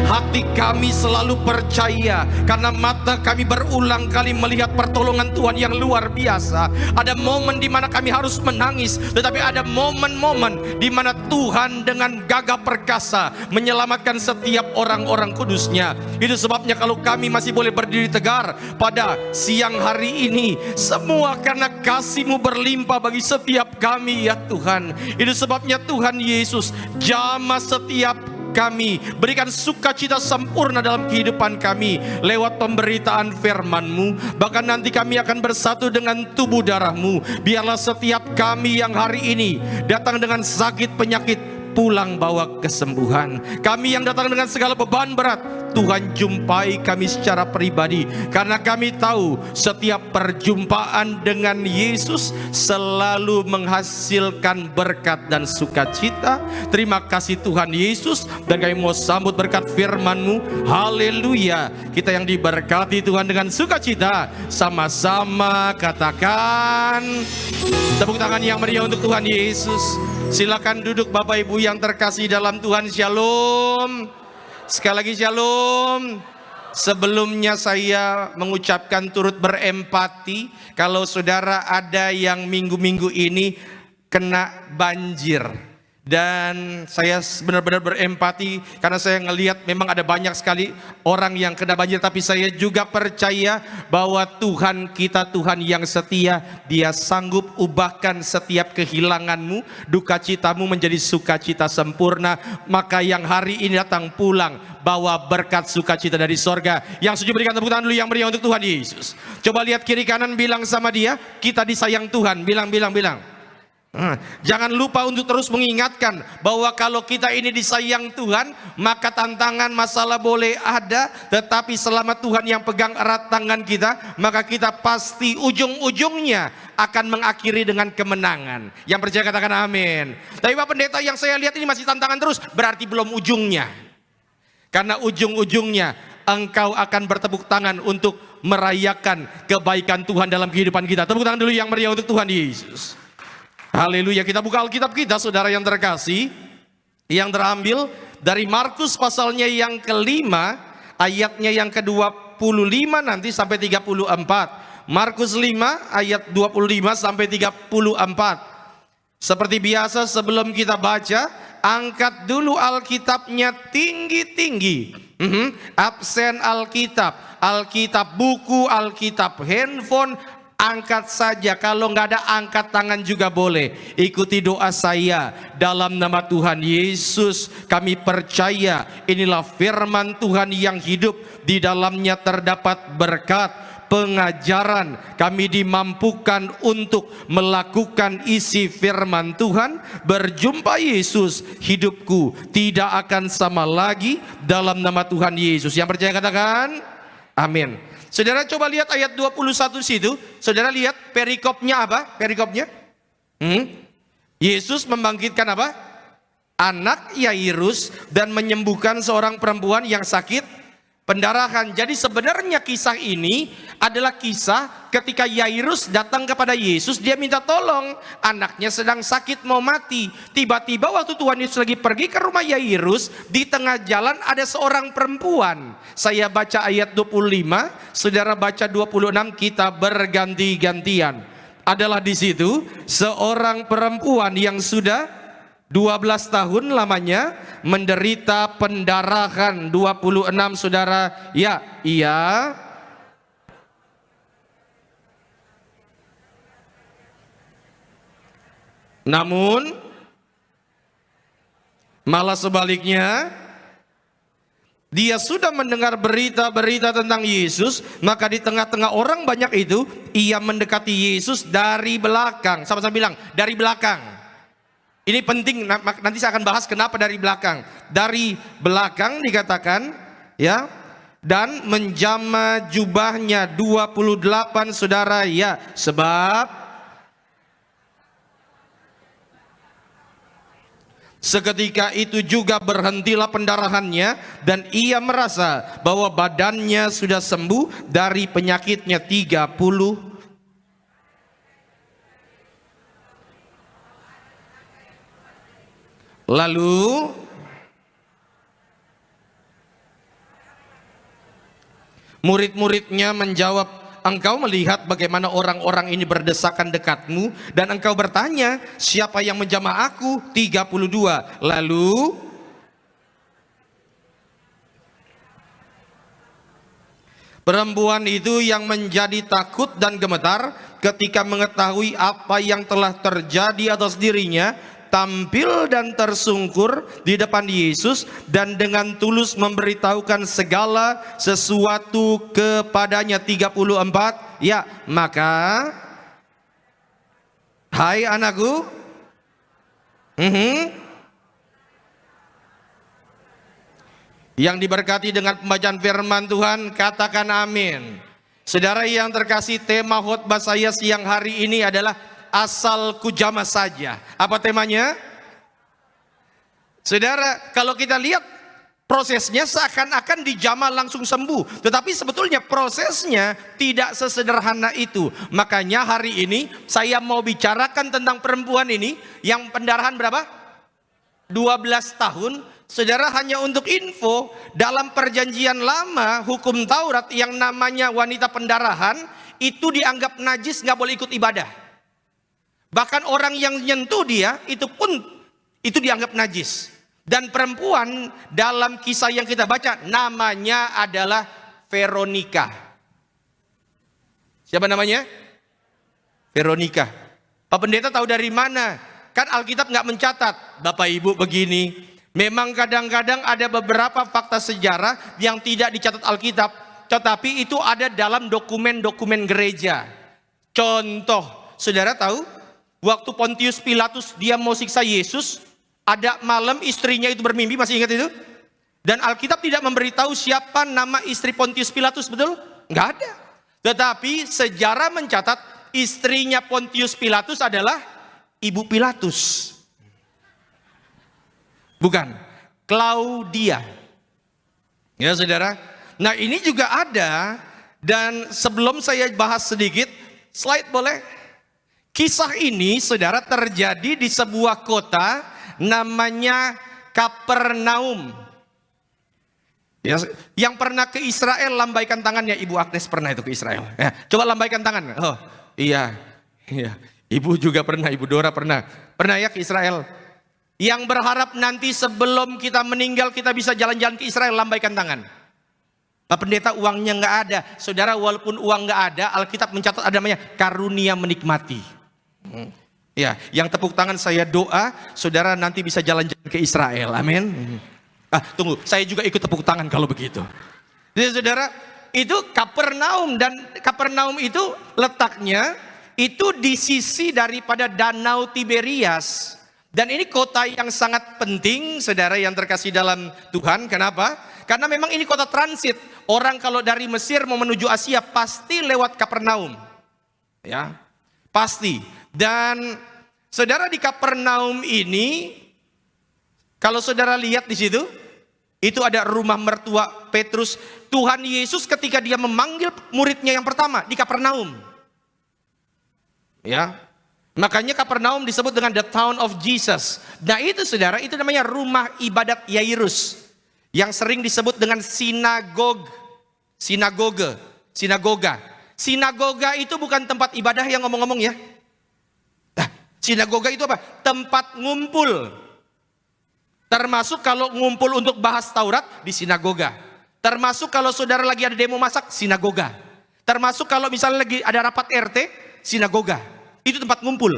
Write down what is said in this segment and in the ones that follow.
Hati kami selalu percaya karena mata kami berulang kali melihat pertolongan Tuhan yang luar biasa. Ada momen di mana kami harus menangis, tetapi ada momen-momen di mana Tuhan dengan gagah perkasa menyelamatkan setiap orang-orang kudusnya. Itu sebabnya kalau kami masih boleh berdiri tegar pada siang hari ini, semua karena kasih-Mu berlimpah bagi setiap kami ya Tuhan. Itu sebabnya Tuhan Yesus, jamah setiap kami, berikan sukacita sempurna dalam kehidupan kami lewat pemberitaan firman-Mu. Bahkan nanti kami akan bersatu dengan tubuh darah-Mu. Biarlah setiap kami yang hari ini datang dengan sakit penyakit, pulang bawa kesembuhan. Kami yang datang dengan segala beban berat, Tuhan jumpai kami secara pribadi, karena kami tahu setiap perjumpaan dengan Yesus selalu menghasilkan berkat dan sukacita. Terima kasih Tuhan Yesus, dan kami mau sambut berkat firman-Mu. Haleluya. Kita yang diberkati Tuhan dengan sukacita, sama-sama katakan tepuk tangan yang meriah untuk Tuhan Yesus. Silakan duduk Bapak Ibu yang terkasih dalam Tuhan. Shalom. Sekali lagi shalom. Sebelumnya saya mengucapkan turut berempati kalau saudara ada yang minggu-minggu ini kena banjir. Dan saya benar-benar berempati karena saya ngelihat memang ada banyak sekali orang yang kena banjir. Tapi saya juga percaya bahwa Tuhan kita Tuhan yang setia. Dia sanggup ubahkan setiap kehilanganmu, duka citamu menjadi sukacita sempurna. Maka yang hari ini datang pulang bawa berkat sukacita dari sorga. Yang setuju berikan tepuk tangan dulu yang meriah untuk Tuhan Yesus. Coba lihat kiri kanan, bilang sama dia, kita disayang Tuhan. Bilang. Jangan lupa untuk terus mengingatkan bahwa kalau kita ini disayang Tuhan, maka tantangan masalah boleh ada, tetapi selama Tuhan yang pegang erat tangan kita, maka kita pasti ujung-ujungnya akan mengakhiri dengan kemenangan. Yang percaya katakan amin. Tapi Pak Pendeta, yang saya lihat ini masih tantangan terus, berarti belum ujungnya. Karena ujung-ujungnya engkau akan bertepuk tangan untuk merayakan kebaikan Tuhan dalam kehidupan kita. Tepuk tangan dulu yang meriah untuk Tuhan Yesus. Haleluya. Kita buka Alkitab kita, saudara yang terkasih, yang terambil dari Markus pasalnya yang kelima, ayatnya yang ke-25 nanti sampai 34. Markus 5 ayat 25 sampai 34. Seperti biasa sebelum kita baca, angkat dulu Alkitabnya tinggi-tinggi. Absen Alkitab buku, Alkitab handphone, angkat saja. Kalau nggak ada, angkat tangan juga boleh. Ikuti doa saya. Dalam nama Tuhan Yesus, kami percaya inilah firman Tuhan yang hidup. Di dalamnya terdapat berkat, pengajaran. Kami dimampukan untuk melakukan isi firman Tuhan. Berjumpa Yesus, hidupku tidak akan sama lagi. Dalam nama Tuhan Yesus. Yang percaya katakan amin. Saudara coba lihat ayat 21 situ. Saudara lihat perikopnya apa? Perikopnya Yesus membangkitkan apa? Anak Yairus dan menyembuhkan seorang perempuan yang sakit pendarahan. Jadi sebenarnya kisah ini adalah kisah ketika Yairus datang kepada Yesus. Dia minta tolong, anaknya sedang sakit mau mati. Tiba-tiba waktu Tuhan Yesus lagi pergi ke rumah Yairus, di tengah jalan ada seorang perempuan. Saya baca ayat 25, saudara baca 26, kita berganti-gantian. Adalah di situ seorang perempuan yang sudah 12 tahun lamanya menderita pendarahan. 26 saudara. Ya, iya. Namun malah sebaliknya, dia sudah mendengar berita-berita tentang Yesus, maka di tengah-tengah orang banyak itu, ia mendekati Yesus dari belakang. Sama-sama bilang, dari belakang. Ini penting, nanti saya akan bahas kenapa dari belakang. Dari belakang dikatakan, ya, dan menjama jubahnya. 28 saudara, ya, sebab seketika itu juga berhentilah pendarahannya, dan ia merasa bahwa badannya sudah sembuh dari penyakitnya 30. Lalu Murid-muridnya menjawab, engkau melihat bagaimana orang-orang ini berdesakan dekatmu, dan engkau bertanya, siapa yang menjamah aku? 32. Lalu perempuan itu yang menjadi takut dan gemetar ketika mengetahui apa yang telah terjadi atas dirinya, tampil dan tersungkur di depan Yesus dan dengan tulus memberitahukan segala sesuatu kepadanya. 34. Ya, maka hai anakku, yang diberkati dengan pembacaan firman Tuhan, katakan amin. Saudara yang terkasih, tema khotbah saya siang hari ini adalah asal kujamah saja. Apa temanya? Saudara, kalau kita lihat prosesnya seakan-akan dijamah langsung sembuh, tetapi sebetulnya prosesnya tidak sesederhana itu. Makanya hari ini saya mau bicarakan tentang perempuan ini yang pendarahan berapa? 12 tahun. Saudara, hanya untuk info, dalam perjanjian lama hukum Taurat yang namanya wanita pendarahan itu dianggap najis, nggak boleh ikut ibadah. Bahkan orang yang nyentuh dia itu pun itu dianggap najis. Dan perempuan dalam kisah yang kita baca namanya adalah Veronika. Siapa namanya? Veronika. Pak Pendeta tahu dari mana? Kan Alkitab nggak mencatat. Bapak Ibu begini, memang kadang-kadang ada beberapa fakta sejarah yang tidak dicatat Alkitab, tetapi itu ada dalam dokumen-dokumen gereja. Contoh, saudara tahu? Waktu Pontius Pilatus dia mau siksa Yesus, ada malam istrinya itu bermimpi, masih ingat itu? Dan Alkitab tidak memberitahu siapa nama istri Pontius Pilatus, betul? Enggak ada. Tetapi sejarah mencatat istrinya Pontius Pilatus adalah Ibu Pilatus. Bukan, Claudia. Ya saudara. Nah ini juga ada, dan sebelum saya bahas sedikit, slide boleh? Kisah ini, saudara, terjadi di sebuah kota namanya Kapernaum. Ya, yang pernah ke Israel lambaikan tangannya. Ibu Agnes pernah itu ke Israel. Ya, coba lambaikan tangan. Oh iya, iya. Ibu juga pernah, Ibu Dora pernah. Pernah ya ke Israel. Yang berharap nanti sebelum kita meninggal kita bisa jalan-jalan ke Israel, lambaikan tangan. Pak Pendeta, uangnya nggak ada. Saudara, walaupun uang nggak ada, Alkitab mencatat ada namanya karunia menikmati. Ya, yang tepuk tangan saya doa, saudara nanti bisa jalan-jalan ke Israel. Amin. Tunggu, saya juga ikut tepuk tangan kalau begitu. Jadi saudara, itu Kapernaum, dan Kapernaum itu letaknya itu di sisi daripada Danau Tiberias. Dan ini kota yang sangat penting, saudara yang terkasih dalam Tuhan. Kenapa? Karena memang ini kota transit. Orang kalau dari Mesir mau menuju Asia pasti lewat Kapernaum. Ya, pasti. Dan saudara, di Kapernaum ini, kalau saudara lihat di situ, itu ada rumah mertua Petrus. Tuhan Yesus ketika dia memanggil muridnya yang pertama di Kapernaum. Ya, makanya Kapernaum disebut dengan the town of Jesus. Nah itu saudara, itu namanya rumah ibadat Yairus, yang sering disebut dengan sinagoga. Sinagoga itu bukan tempat ibadah yang ngomong-ngomong ya. Sinagoga itu apa? Tempat ngumpul. Termasuk kalau ngumpul untuk bahas Taurat di sinagoga. Termasuk kalau saudara lagi ada demo masak, sinagoga. Termasuk kalau misalnya lagi ada rapat RT, sinagoga. Itu tempat ngumpul.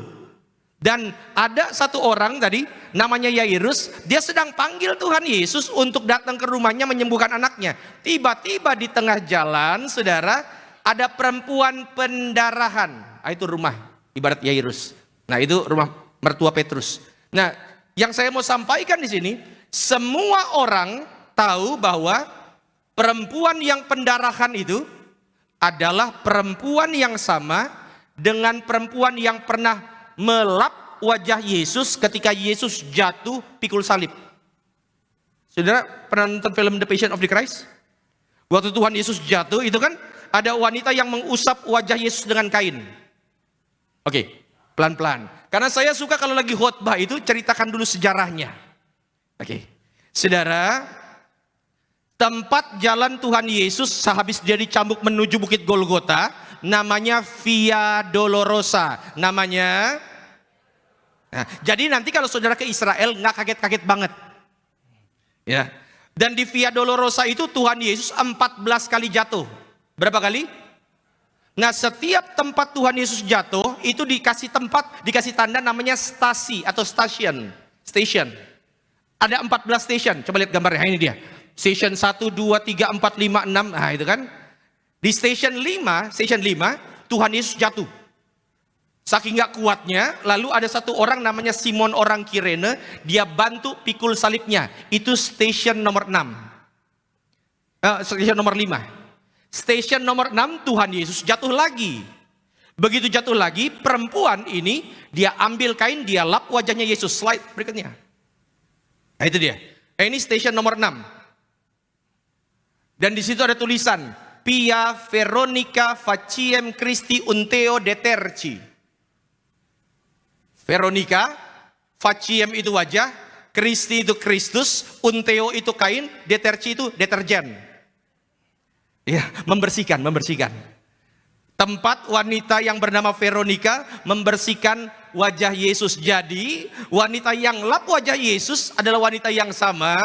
Dan ada satu orang tadi namanya Yairus, dia sedang panggil Tuhan Yesus untuk datang ke rumahnya menyembuhkan anaknya. Tiba-tiba di tengah jalan, saudara, ada perempuan pendarahan. Itu rumah ibarat Yairus. Nah itu rumah mertua Petrus. Nah yang saya mau sampaikan di sini, semua orang tahu bahwa perempuan yang pendarahan itu adalah perempuan yang sama dengan perempuan yang pernah melap wajah Yesus ketika Yesus jatuh pikul salib. Saudara pernah nonton film The Passion of the Christ? Waktu Tuhan Yesus jatuh itu kan ada wanita yang mengusap wajah Yesus dengan kain. Oke. Pelan-pelan. Karena saya suka kalau lagi khotbah itu ceritakan dulu sejarahnya. Oke. Saudara, Tempat jalan Tuhan Yesus sehabis dia dicambuk menuju Bukit Golgota namanya Via Dolorosa. Namanya. Nah, jadi nanti kalau saudara ke Israel nggak kaget-kaget banget. Ya. Dan di Via Dolorosa itu Tuhan Yesus 14 kali jatuh. Berapa kali? Nah, setiap tempat Tuhan Yesus jatuh itu dikasih tempat, dikasih tanda namanya stasi atau station. Ada 14 station. Coba lihat gambarnya, ini dia. Station 1, 2, 3, 4, 5, 6. Nah itu kan. Di station 5 Tuhan Yesus jatuh. Saking gak kuatnya, lalu ada satu orang namanya Simon orang Kirene, dia bantu pikul salibnya. Itu station nomor 6. Station nomor 5. Station nomor 6 Tuhan Yesus jatuh lagi. Begitu jatuh lagi, perempuan ini dia ambil kain, dia lap wajahnya Yesus. Slide berikutnya. Nah itu dia. Ini station nomor 6. Dan di situ ada tulisan Pia Veronica Faciem Christi Unteo Deterci. Veronica, Faciem itu wajah, Christi itu Kristus, Unteo itu kain, Deterci itu deterjen. Ya, membersihkan. Tempat wanita yang bernama Veronica membersihkan wajah Yesus. Jadi wanita yang lap wajah Yesus adalah wanita yang sama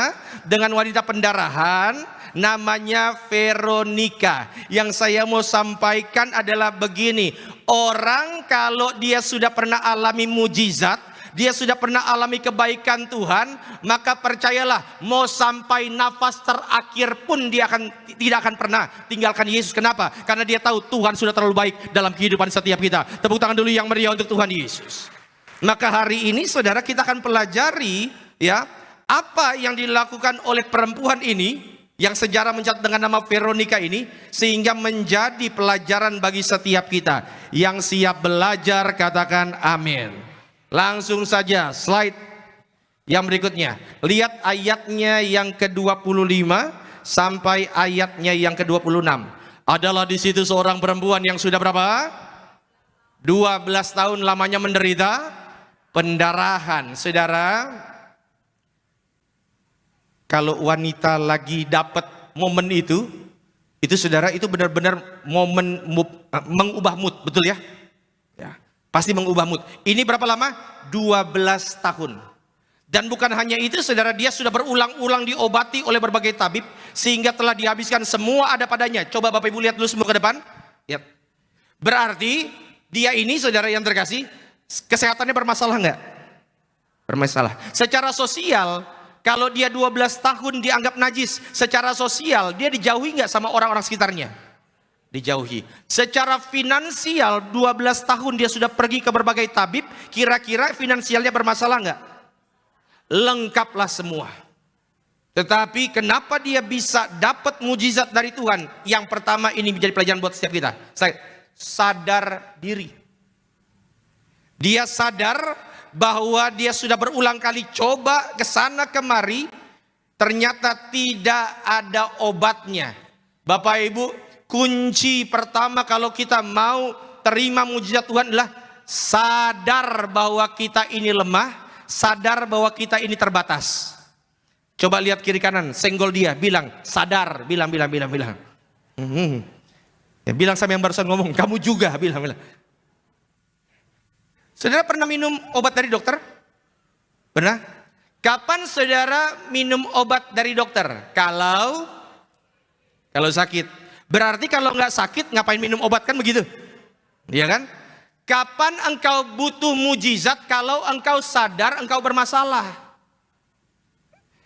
dengan wanita pendarahan, namanya Veronica. Yang saya mau sampaikan adalah begini, orang kalau dia sudah pernah alami mujizat, dia sudah pernah alami kebaikan Tuhan, maka percayalah, mau sampai nafas terakhir pun dia tidak akan pernah tinggalkan Yesus. Kenapa? Karena dia tahu Tuhan sudah terlalu baik dalam kehidupan setiap kita. Tepuk tangan dulu yang meriah untuk Tuhan Yesus. Maka hari ini saudara, kita akan pelajari ya apa yang dilakukan oleh perempuan ini yang sejarah mencatat dengan nama Veronica ini, sehingga menjadi pelajaran bagi setiap kita. Yang siap belajar katakan amin. Langsung saja slide yang berikutnya. Lihat ayatnya yang ke-25 sampai ayatnya yang ke-26. Adalah di situ seorang perempuan yang sudah berapa? 12 tahun lamanya menderita pendarahan. Saudara, kalau wanita lagi dapat momen itu saudara, itu benar-benar momen mengubah mood, betul ya? Ya, pasti mengubah mood. Ini berapa lama? 12 tahun. Dan bukan hanya itu saudara, dia sudah berulang-ulang diobati oleh berbagai tabib sehingga telah dihabiskan semua ada padanya. Coba Bapak Ibu lihat dulu semua ke depan. Lihat. Berarti dia ini saudara yang terkasih, kesehatannya bermasalah enggak? Bermasalah. Secara sosial, kalau dia 12 tahun dianggap najis, secara sosial dia dijauhi nggak sama orang-orang sekitarnya? Dijauhi. Secara finansial 12 tahun dia sudah pergi ke berbagai tabib, kira-kira finansialnya bermasalah nggak? Lengkaplah semua. Tetapi kenapa dia bisa dapat mujizat dari Tuhan? Yang pertama, ini menjadi pelajaran buat setiap kita. Sadar diri. Dia sadar bahwa dia sudah berulang kali coba ke sana kemari, ternyata tidak ada obatnya. Bapak Ibu, kunci pertama kalau kita mau terima mujizat Tuhan adalah sadar bahwa kita ini lemah, sadar bahwa kita ini terbatas. Coba lihat kiri kanan, senggol dia, bilang sadar, bilang. Ya, bilang sama yang barusan ngomong, kamu juga, bilang. Saudara pernah minum obat dari dokter? Pernah? Kapan saudara minum obat dari dokter? Kalau sakit. Berarti kalau nggak sakit ngapain minum obat, kan begitu? Iya kan? Kapan engkau butuh mujizat? Kalau engkau sadar engkau bermasalah.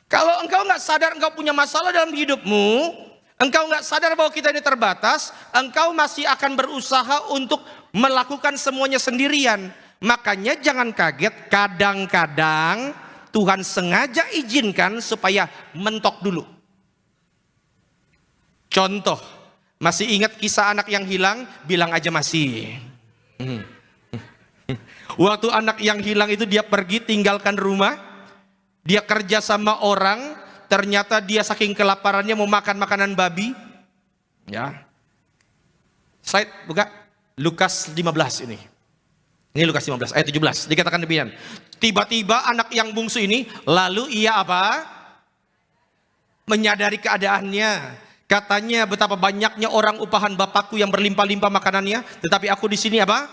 Kalau engkau nggak sadar engkau punya masalah dalam hidupmu, engkau nggak sadar bahwa kita ini terbatas, engkau masih akan berusaha untuk melakukan semuanya sendirian. Makanya jangan kaget, kadang-kadang Tuhan sengaja izinkan supaya mentok dulu. Contoh, masih ingat kisah anak yang hilang? Bilang aja masih. Waktu anak yang hilang itu dia pergi tinggalkan rumah, dia kerja sama orang, ternyata dia saking kelaparannya mau makan makanan babi. Ya. Slide buka, Lukas 15 ini. Ini Lukas 15 ayat 17, dikatakan demikian. Tiba-tiba anak yang bungsu ini, lalu ia apa? menyadari keadaannya. Katanya betapa banyaknya orang upahan Bapakku yang berlimpah-limpah makanannya, tetapi aku di sini apa?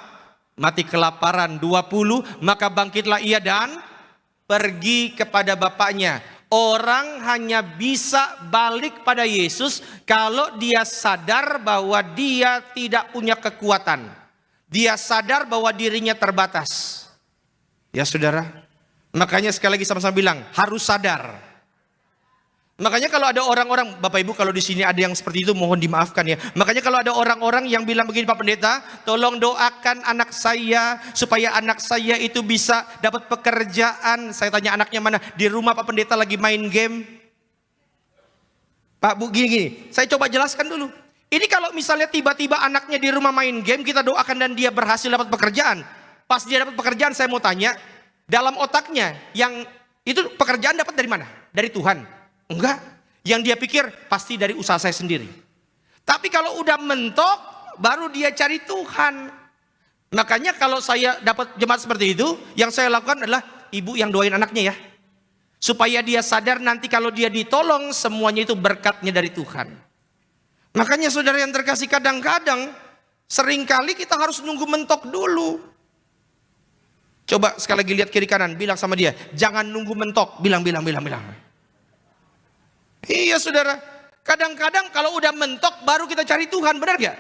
Mati kelaparan. 20, maka bangkitlah ia dan pergi kepada bapaknya. Orang hanya bisa balik pada Yesus kalau dia sadar bahwa dia tidak punya kekuatan. Dia sadar bahwa dirinya terbatas. Ya saudara, makanya sekali lagi sama-sama bilang, harus sadar. Makanya kalau ada orang-orang, Bapak Ibu kalau di sini ada yang seperti itu mohon dimaafkan ya. Makanya kalau ada orang-orang yang bilang begini, Pak Pendeta, tolong doakan anak saya supaya anak saya itu bisa dapat pekerjaan. Saya tanya anaknya mana? Di rumah Pak Pendeta lagi main game. Pak Bu gini, saya coba jelaskan dulu. Ini kalau misalnya tiba-tiba anaknya di rumah main game, kita doakan dan dia berhasil dapat pekerjaan. Pas dia dapat pekerjaan, saya mau tanya, dalam otaknya yang itu pekerjaan dapat dari mana? Dari Tuhan? Enggak, yang dia pikir pasti dari usaha saya sendiri. Tapi kalau udah mentok, baru dia cari Tuhan. Makanya kalau saya dapat jemaat seperti itu, yang saya lakukan adalah ibu yang doain anaknya ya. Supaya dia sadar nanti kalau dia ditolong, semuanya itu berkatnya dari Tuhan. Makanya saudara yang terkasih, kadang-kadang seringkali kita harus nunggu mentok dulu. Coba sekali lagi lihat kiri kanan, bilang sama dia, jangan nunggu mentok, bilang. Iya saudara, kadang-kadang kalau udah mentok baru kita cari Tuhan, benar gak?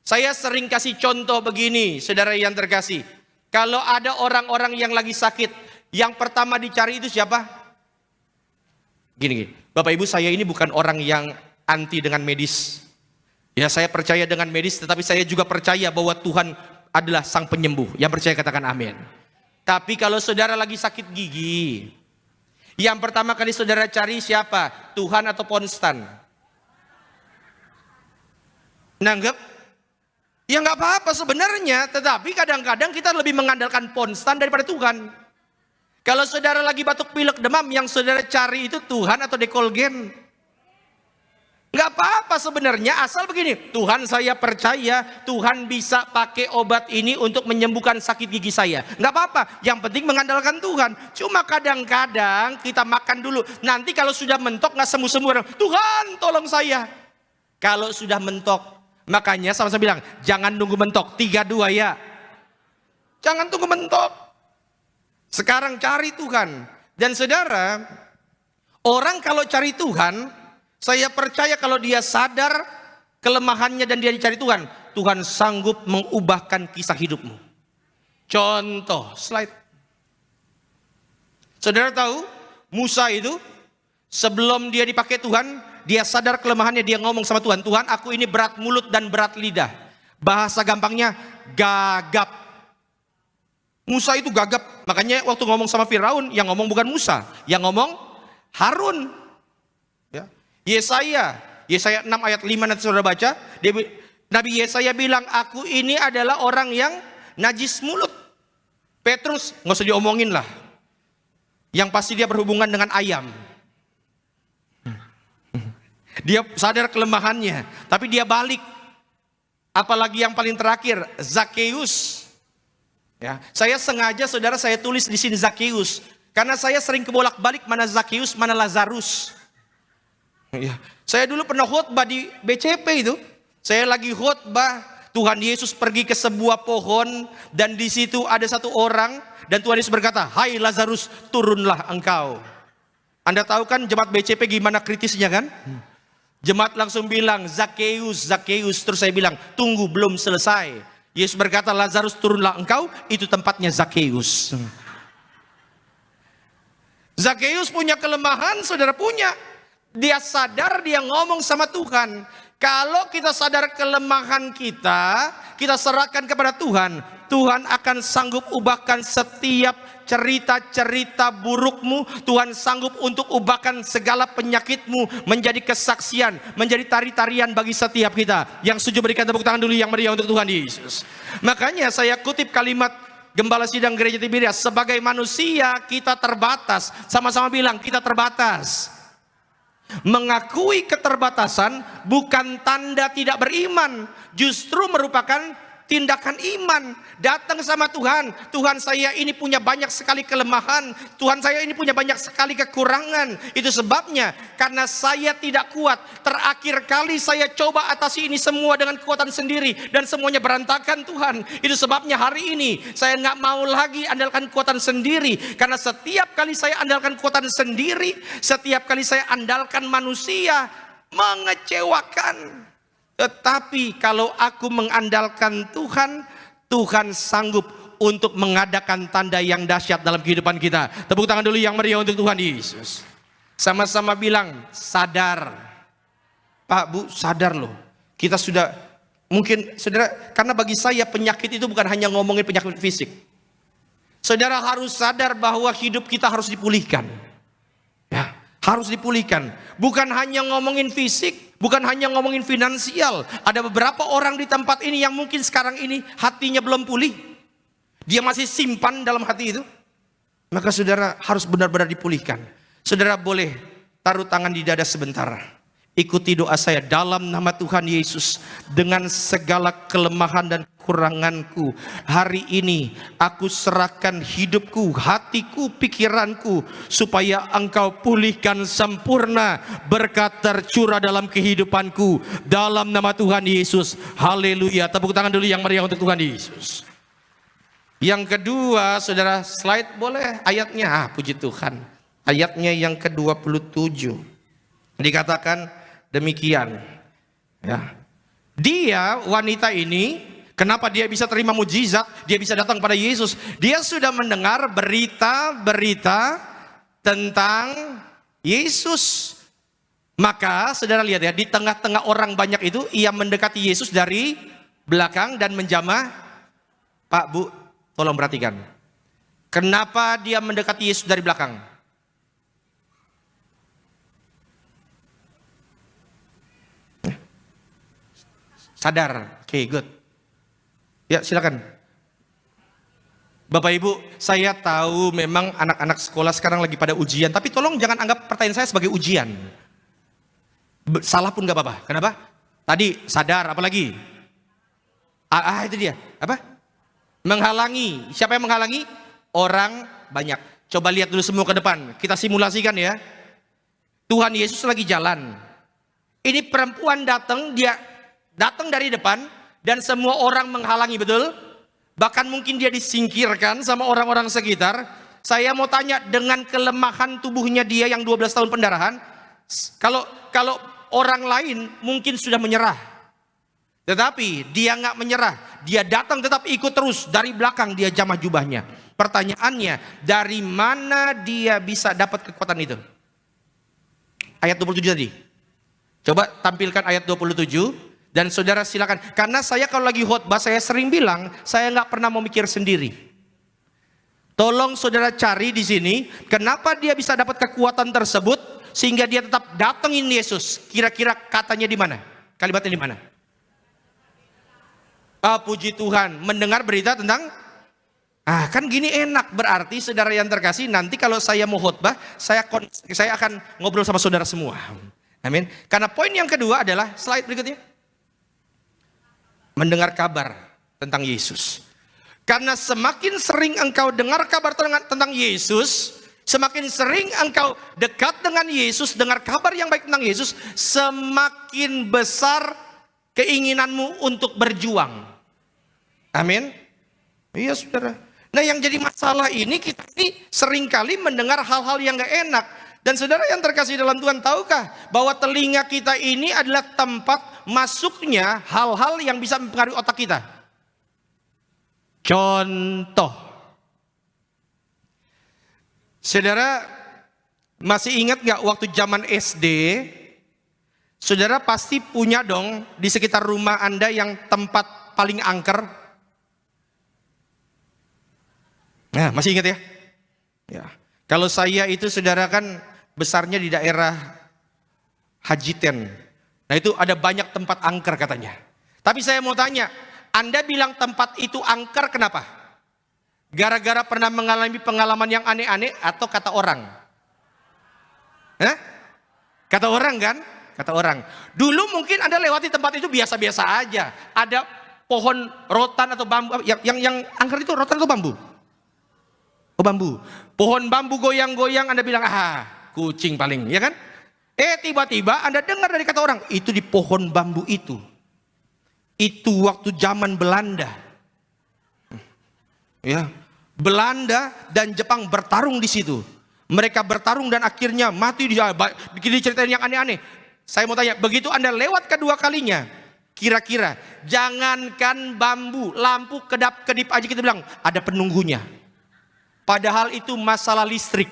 Saya sering kasih contoh begini, saudara yang terkasih. Kalau ada orang-orang yang lagi sakit, yang pertama dicari itu siapa? Gini, Bapak Ibu, saya ini bukan orang yang anti dengan medis. Ya, saya percaya dengan medis, tetapi saya juga percaya bahwa Tuhan adalah sang penyembuh. Yang percaya katakan amin. Tapi kalau saudara lagi sakit gigi, yang pertama kali saudara cari siapa? Tuhan atau ponstan? Nanggep? Ya nggak apa-apa sebenarnya, tetapi kadang-kadang kita lebih mengandalkan ponstan daripada Tuhan. Kalau saudara lagi batuk pilek demam, yang saudara cari itu Tuhan atau dekolgen? Nggak apa-apa sebenarnya, asal begini, Tuhan saya percaya Tuhan bisa pakai obat ini untuk menyembuhkan sakit gigi saya. Nggak apa-apa, yang penting mengandalkan Tuhan. Cuma kadang-kadang kita makan dulu, nanti kalau sudah mentok nggak sembuh-sembuh, Tuhan tolong saya. Kalau sudah mentok, makanya sama-sama bilang, jangan nunggu mentok, 3-2 ya. Jangan tunggu mentok. Sekarang cari Tuhan. Dan saudara, orang kalau cari Tuhan, saya percaya kalau dia sadar kelemahannya dan dia dicari Tuhan, Tuhan sanggup mengubahkan kisah hidupmu. Contoh, slide. Saudara tahu, Musa itu sebelum dia dipakai Tuhan, dia sadar kelemahannya, dia ngomong sama Tuhan, Tuhan aku ini berat mulut dan berat lidah. Bahasa gampangnya, gagap. Musa itu gagap, makanya waktu ngomong sama Firaun, yang ngomong bukan Musa, yang ngomong Harun. Yesaya 6 ayat 5 nanti saudara baca, Nabi Yesaya bilang, aku ini adalah orang yang najis mulut. Petrus, nggak usah diomongin lah, yang pasti dia berhubungan dengan ayam. Dia sadar kelemahannya, tapi dia balik. Apalagi yang paling terakhir, Zakeus. Ya, saya sengaja saudara saya tulis di sini Zakeus, karena saya sering kebolak-balik mana Zakeus, mana Lazarus. Ya, saya dulu pernah khotbah di BCP itu. Saya lagi khotbah, Tuhan Yesus pergi ke sebuah pohon dan di situ ada satu orang dan Tuhan Yesus berkata, "Hai Lazarus, turunlah engkau." Anda tahu kan jemaat BCP gimana kritisnya kan? Jemaat langsung bilang, "Zakeus, Zakeus." Terus saya bilang, "Tunggu, belum selesai." Yesus berkata, "Lazarus, turunlah engkau." Itu tempatnya Zakeus. Zakeus punya kelemahan, saudara punya. Dia sadar, dia ngomong sama Tuhan. Kalau kita sadar kelemahan kita, kita serahkan kepada Tuhan. Tuhan akan sanggup ubahkan setiap cerita-cerita burukmu. Tuhan sanggup untuk ubahkan segala penyakitmu menjadi kesaksian, menjadi tari-tarian bagi setiap kita. Yang setuju berikan tepuk tangan dulu yang meriah untuk Tuhan Yesus. Makanya saya kutip kalimat Gembala Sidang Gereja Tiberias, sebagai manusia kita terbatas. Sama-sama bilang, kita terbatas. Mengakui keterbatasan bukan tanda tidak beriman, justru merupakan tindakan iman. Datang sama Tuhan. Tuhan, saya ini punya banyak sekali kelemahan. Tuhan, saya ini punya banyak sekali kekurangan. Itu sebabnya karena saya tidak kuat. Terakhir kali saya coba atasi ini semua dengan kekuatan sendiri dan semuanya berantakan, Tuhan. Itu sebabnya hari ini saya nggak mau lagi andalkan kekuatan sendiri. Karena setiap kali saya andalkan kekuatan sendiri, setiap kali saya andalkan manusia, mengecewakan. Tetapi kalau aku mengandalkan Tuhan, Tuhan sanggup untuk mengadakan tanda yang dahsyat dalam kehidupan kita. Tepuk tangan dulu yang meriah untuk Tuhan Yesus. Sama-sama bilang, sadar. Pak, Bu, sadar loh. Kita sudah, mungkin saudara, karena bagi saya penyakit itu bukan hanya ngomongin penyakit fisik. Saudara harus sadar bahwa hidup kita harus dipulihkan. Ya, harus dipulihkan. Bukan hanya ngomongin fisik, bukan hanya ngomongin finansial. Ada beberapa orang di tempat ini yang mungkin sekarang ini hatinya belum pulih. Dia masih simpan dalam hati itu. Maka saudara harus benar-benar dipulihkan. Saudara boleh taruh tangan di dada sebentar. Ikuti doa saya dalam nama Tuhan Yesus. Dengan segala kelemahan dan kekuranganku, hari ini aku serahkan hidupku, hatiku, pikiranku, supaya Engkau pulihkan sempurna berkat tercurah dalam kehidupanku. Dalam nama Tuhan Yesus. Haleluya. Tepuk tangan dulu yang meriah untuk Tuhan Yesus. Yang kedua, saudara, slide boleh ayatnya. Puji Tuhan. Ayatnya yang ke-27. Dikatakan demikian, ya. Dia, wanita ini, kenapa dia bisa terima mujizat? Dia bisa datang pada Yesus. Dia sudah mendengar berita-berita tentang Yesus. Maka saudara lihat ya, di tengah-tengah orang banyak itu, ia mendekati Yesus dari belakang dan menjamah. Pak, Bu, tolong perhatikan. Kenapa dia mendekati Yesus dari belakang? Sadar, oke, good. Ya, silakan. Bapak Ibu, saya tahu memang anak-anak sekolah sekarang lagi pada ujian, tapi tolong jangan anggap pertanyaan saya sebagai ujian. Salah pun gak apa-apa. Kenapa? Tadi sadar, apalagi? Itu dia. Apa? Menghalangi. Siapa yang menghalangi? Orang banyak. Coba lihat dulu semua ke depan. Kita simulasikan ya. Tuhan Yesus lagi jalan. Ini perempuan datang, dia datang dari depan dan semua orang menghalangi, betul? Bahkan mungkin dia disingkirkan sama orang-orang sekitar. Saya mau tanya, dengan kelemahan tubuhnya dia yang 12 tahun pendarahan, kalau orang lain mungkin sudah menyerah. Tetapi dia nggak menyerah. Dia datang tetap ikut terus. Dari belakang dia jamah jubahnya. Pertanyaannya, dari mana dia bisa dapat kekuatan itu? Ayat 27 tadi. Coba tampilkan ayat 27. Dan saudara silakan, karena saya kalau lagi khotbah saya sering bilang, saya nggak pernah mau mikir sendiri. Tolong saudara cari di sini, kenapa dia bisa dapat kekuatan tersebut sehingga dia tetap datengin Yesus. Kira-kira katanya di mana? Kalimatnya di mana? Puji Tuhan, mendengar berita tentang, kan gini enak. Berarti saudara yang terkasih, nanti kalau saya mau khotbah, saya akan ngobrol sama saudara semua. Amin. Karena poin yang kedua adalah slide berikutnya. Mendengar kabar tentang Yesus. Karena semakin sering engkau dengar kabar tentang Yesus, semakin sering engkau dekat dengan Yesus, dengar kabar yang baik tentang Yesus, semakin besar keinginanmu untuk berjuang. Amin. Iya saudara. Nah yang jadi masalah ini, kita ini seringkali mendengar hal-hal yang gak enak. Dan saudara yang terkasih dalam Tuhan, tahukah bahwa telinga kita ini adalah tempat masuknya hal-hal yang bisa mempengaruhi otak kita? Contoh, saudara masih ingat gak waktu zaman SD, saudara pasti punya dong di sekitar rumah Anda yang tempat paling angker. Nah, masih ingat ya? Ya. Kalau saya itu saudara kan besarnya di daerah Hajiten. Nah itu ada banyak tempat angker katanya. Tapi saya mau tanya, Anda bilang tempat itu angker kenapa? Gara-gara pernah mengalami pengalaman yang aneh-aneh atau kata orang? Kata orang kan? Kata orang. Dulu mungkin Anda lewati tempat itu biasa-biasa aja. Ada pohon rotan atau bambu, yang angker itu rotan atau bambu? Oh, bambu. Pohon bambu goyang-goyang, Anda bilang, kucing paling, ya kan? Tiba-tiba Anda dengar dari kata orang, itu di pohon bambu itu. Itu waktu zaman Belanda. Ya, Belanda dan Jepang bertarung di situ. Mereka bertarung dan akhirnya mati. Bikin ceritain yang aneh-aneh. Saya mau tanya, begitu Anda lewat kedua kalinya, kira-kira jangankan bambu, lampu kedap-kedip aja kita bilang ada penunggunya. Padahal itu masalah listrik.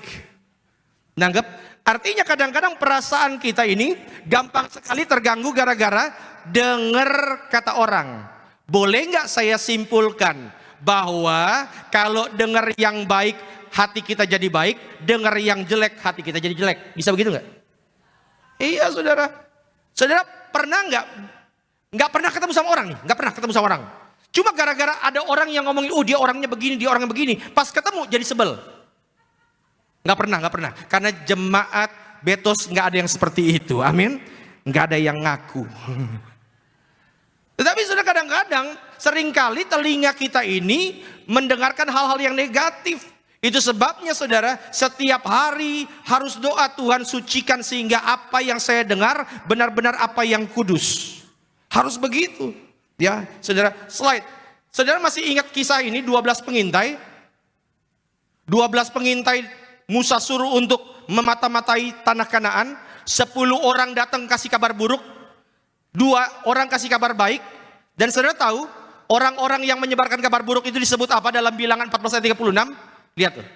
Nanggep? Artinya kadang-kadang perasaan kita ini gampang sekali terganggu gara-gara dengar kata orang. Boleh nggak saya simpulkan bahwa kalau dengar yang baik hati kita jadi baik, dengar yang jelek hati kita jadi jelek? Bisa begitu nggak? Iya, saudara. Saudara pernah nggak pernah ketemu sama orang nih? Nggak pernah ketemu sama orang. Cuma gara-gara ada orang yang ngomongin, oh dia orangnya begini, dia orangnya begini. Pas ketemu jadi sebel. Nggak pernah. Karena jemaat Betos nggak ada yang seperti itu. Amin. Nggak ada yang ngaku. Tetapi sudah kadang-kadang seringkali telinga kita ini mendengarkan hal-hal yang negatif. Itu sebabnya saudara, setiap hari harus doa, Tuhan sucikan sehingga apa yang saya dengar benar-benar apa yang kudus. Harus begitu. Ya, saudara, slide. Saudara masih ingat kisah ini 12 pengintai? 12 pengintai Musa suruh untuk memata-matai tanah Kanaan. 10 orang datang kasih kabar buruk, 2 orang kasih kabar baik. Dan saudara tahu orang-orang yang menyebarkan kabar buruk itu disebut apa dalam Bilangan 14 ayat 36? Lihat tuh.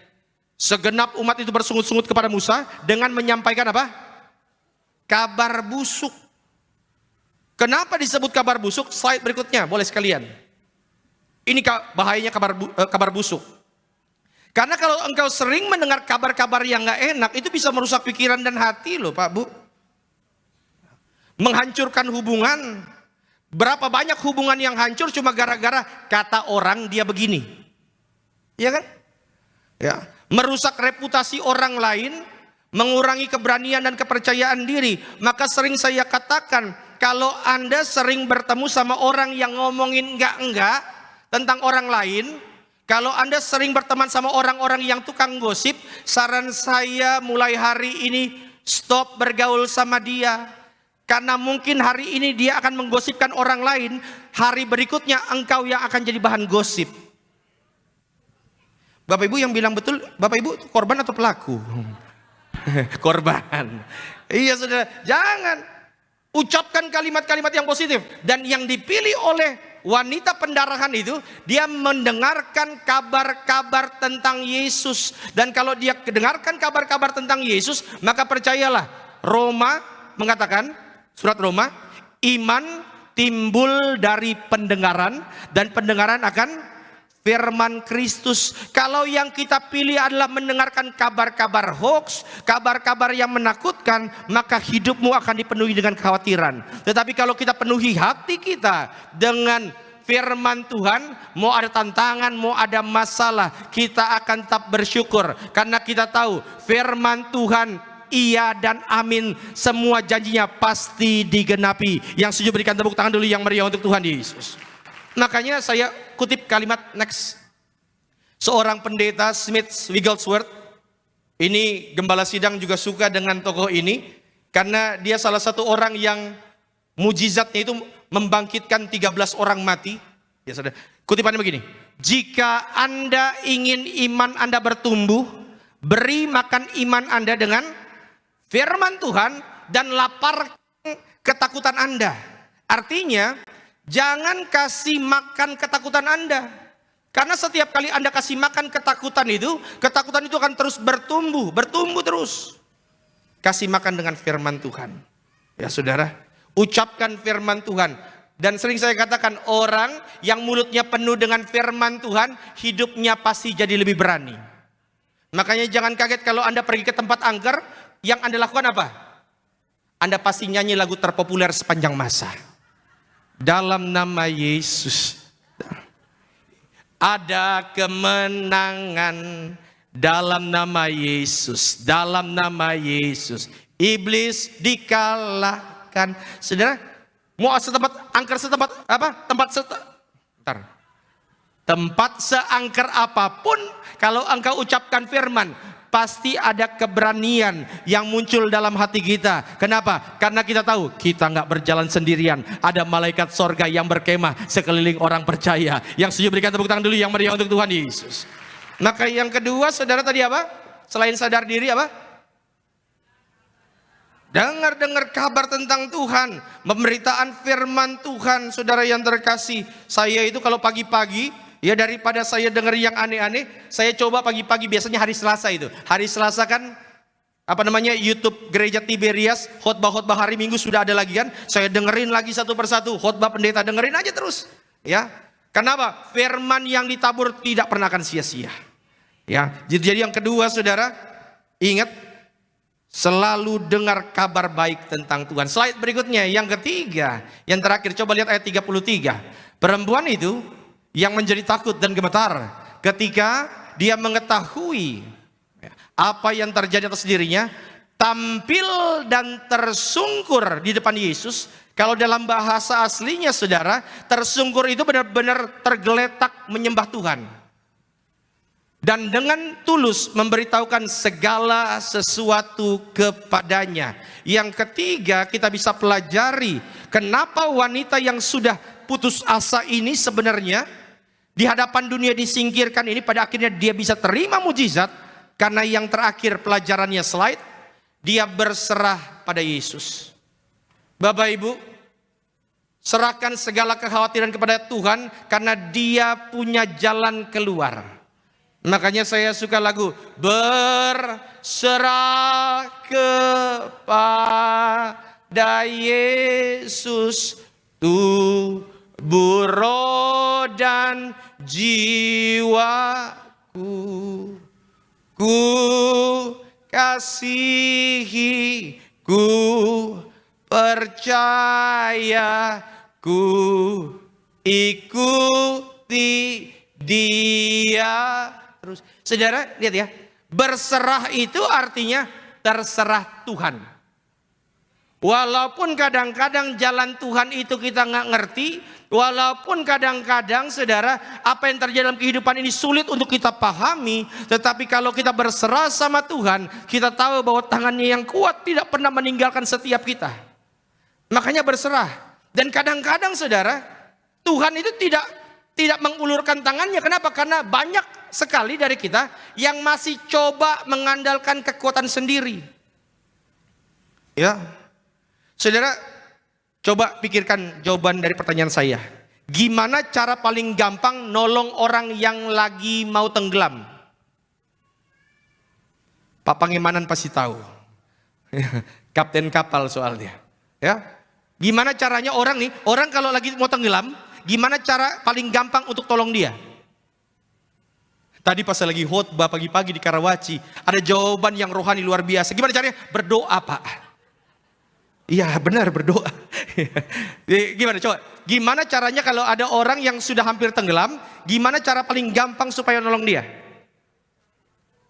Segenap umat itu bersungut-sungut kepada Musa dengan menyampaikan apa? Kabar busuk. Kenapa disebut kabar busuk? Slide berikutnya, boleh sekalian. Ini bahayanya kabar busuk. Karena kalau engkau sering mendengar kabar-kabar yang gak enak, itu bisa merusak pikiran dan hati loh Pak Bu. Menghancurkan hubungan. Berapa banyak hubungan yang hancur cuma gara-gara kata orang dia begini. Iya kan? Ya, merusak reputasi orang lain, mengurangi keberanian dan kepercayaan diri. Maka sering saya katakan, kalau Anda sering bertemu sama orang yang ngomongin enggak tentang orang lain, kalau Anda sering berteman sama orang-orang yang tukang gosip, saran saya mulai hari ini stop bergaul sama dia. Karena mungkin hari ini dia akan menggosipkan orang lain, hari berikutnya engkau yang akan jadi bahan gosip. Bapak Ibu yang bilang betul, Bapak Ibu korban atau pelaku? Korban. Iya saudara, jangan. Ucapkan kalimat-kalimat yang positif. Dan yang dipilih oleh wanita pendarahan itu, dia mendengarkan kabar-kabar tentang Yesus. Dan kalau dia dengarkan kabar-kabar tentang Yesus, maka percayalah, Roma mengatakan, surat Roma, iman timbul dari pendengaran, dan pendengaran akan firman Kristus. Kalau yang kita pilih adalah mendengarkan kabar-kabar hoax, kabar-kabar yang menakutkan, maka hidupmu akan dipenuhi dengan kekhawatiran. Tetapi kalau kita penuhi hati kita dengan firman Tuhan, mau ada tantangan, mau ada masalah, kita akan tetap bersyukur. Karena kita tahu firman Tuhan iya dan amin, semua janjinya pasti digenapi. Yang setuju berikan tepuk tangan dulu yang meriah untuk Tuhan Yesus. Makanya saya kutip kalimat next. Seorang pendeta Smith Wigglesworth, ini gembala sidang juga suka dengan tokoh ini, karena dia salah satu orang yang mujizatnya itu membangkitkan 13 orang mati. Ya saudara, kutipannya begini, jika Anda ingin iman Anda bertumbuh, beri makan iman Anda dengan firman Tuhan dan laparkan ketakutan Anda. Artinya, jangan kasih makan ketakutan Anda. Karena setiap kali Anda kasih makan ketakutan itu akan terus bertumbuh terus. Kasih makan dengan firman Tuhan. Ya saudara, ucapkan firman Tuhan. Dan sering saya katakan, orang yang mulutnya penuh dengan firman Tuhan, hidupnya pasti jadi lebih berani. Makanya jangan kaget kalau Anda pergi ke tempat angker, yang Anda lakukan apa? Anda pasti nyanyi lagu terpopuler sepanjang masa. Dalam nama Yesus ada kemenangan, dalam nama Yesus, dalam nama Yesus iblis dikalahkan. Saudara, mau setempat angker, setempat apa? Bentar. Tempat seangker apapun, kalau engkau ucapkan firman, pasti ada keberanian yang muncul dalam hati kita. Kenapa? Karena kita tahu kita nggak berjalan sendirian. Ada malaikat sorga yang berkemah sekeliling orang percaya. Yang setuju berikan tepuk tangan dulu yang meriah untuk Tuhan Yesus. Maka yang kedua, saudara tadi apa? Selain sadar diri apa? Dengar-dengar kabar tentang Tuhan, pemberitaan firman Tuhan. Saudara yang terkasih, saya itu kalau pagi-pagi, ya daripada saya dengar yang aneh-aneh, saya coba pagi-pagi, biasanya hari Selasa itu. Hari Selasa kan YouTube Gereja Tiberias, khotbah-khotbah hari Minggu sudah ada lagi kan. Saya dengerin lagi satu persatu, khotbah pendeta dengerin aja terus. Ya, kenapa? Firman yang ditabur tidak pernah akan sia-sia. Ya, jadi yang kedua saudara, ingat selalu dengar kabar baik tentang Tuhan. Slide berikutnya, yang ketiga, yang terakhir, coba lihat ayat 33. Perempuan itu yang menjadi takut dan gemetar ketika dia mengetahui apa yang terjadi atas dirinya, tampil dan tersungkur di depan Yesus. Kalau dalam bahasa aslinya saudara, tersungkur itu benar-benar tergeletak menyembah Tuhan. Dan dengan tulus memberitahukan segala sesuatu kepadanya. Yang ketiga, kita bisa pelajari kenapa wanita yang sudah putus asa ini sebenarnya di hadapan dunia disingkirkan ini, pada akhirnya dia bisa terima mujizat. Karena yang terakhir pelajarannya slide, dia berserah pada Yesus. Bapak Ibu, serahkan segala kekhawatiran kepada Tuhan karena dia punya jalan keluar. Makanya saya suka lagu berserah kepada Yesus, tubuh, roh dan jiwaku, ku kasihi, ku percaya, ku ikuti dia. Terus, saudara lihat ya, berserah itu artinya terserah Tuhan. Walaupun kadang-kadang jalan Tuhan itu kita nggak ngerti, walaupun kadang-kadang saudara apa yang terjadi dalam kehidupan ini sulit untuk kita pahami, tetapi kalau kita berserah sama Tuhan, kita tahu bahwa tangannya yang kuat tidak pernah meninggalkan setiap kita. Makanya berserah. Dan kadang-kadang saudara, Tuhan itu tidak mengulurkan tangannya. Kenapa? Karena banyak sekali dari kita yang masih coba mengandalkan kekuatan sendiri. Ya, saudara, coba pikirkan jawaban dari pertanyaan saya. Gimana cara paling gampang nolong orang yang lagi mau tenggelam? Pak Pangemanan pasti tahu. Kapten kapal soalnya. Ya, gimana caranya orang kalau lagi mau tenggelam, gimana cara paling gampang untuk tolong dia? Tadi pas lagi khotbah pagi-pagi di Karawaci, ada jawaban yang rohani luar biasa. Gimana caranya? Berdoa, Pak. Iya benar, berdoa. Gimana coba? Gimana caranya kalau ada orang yang sudah hampir tenggelam? Gimana cara paling gampang supaya nolong dia?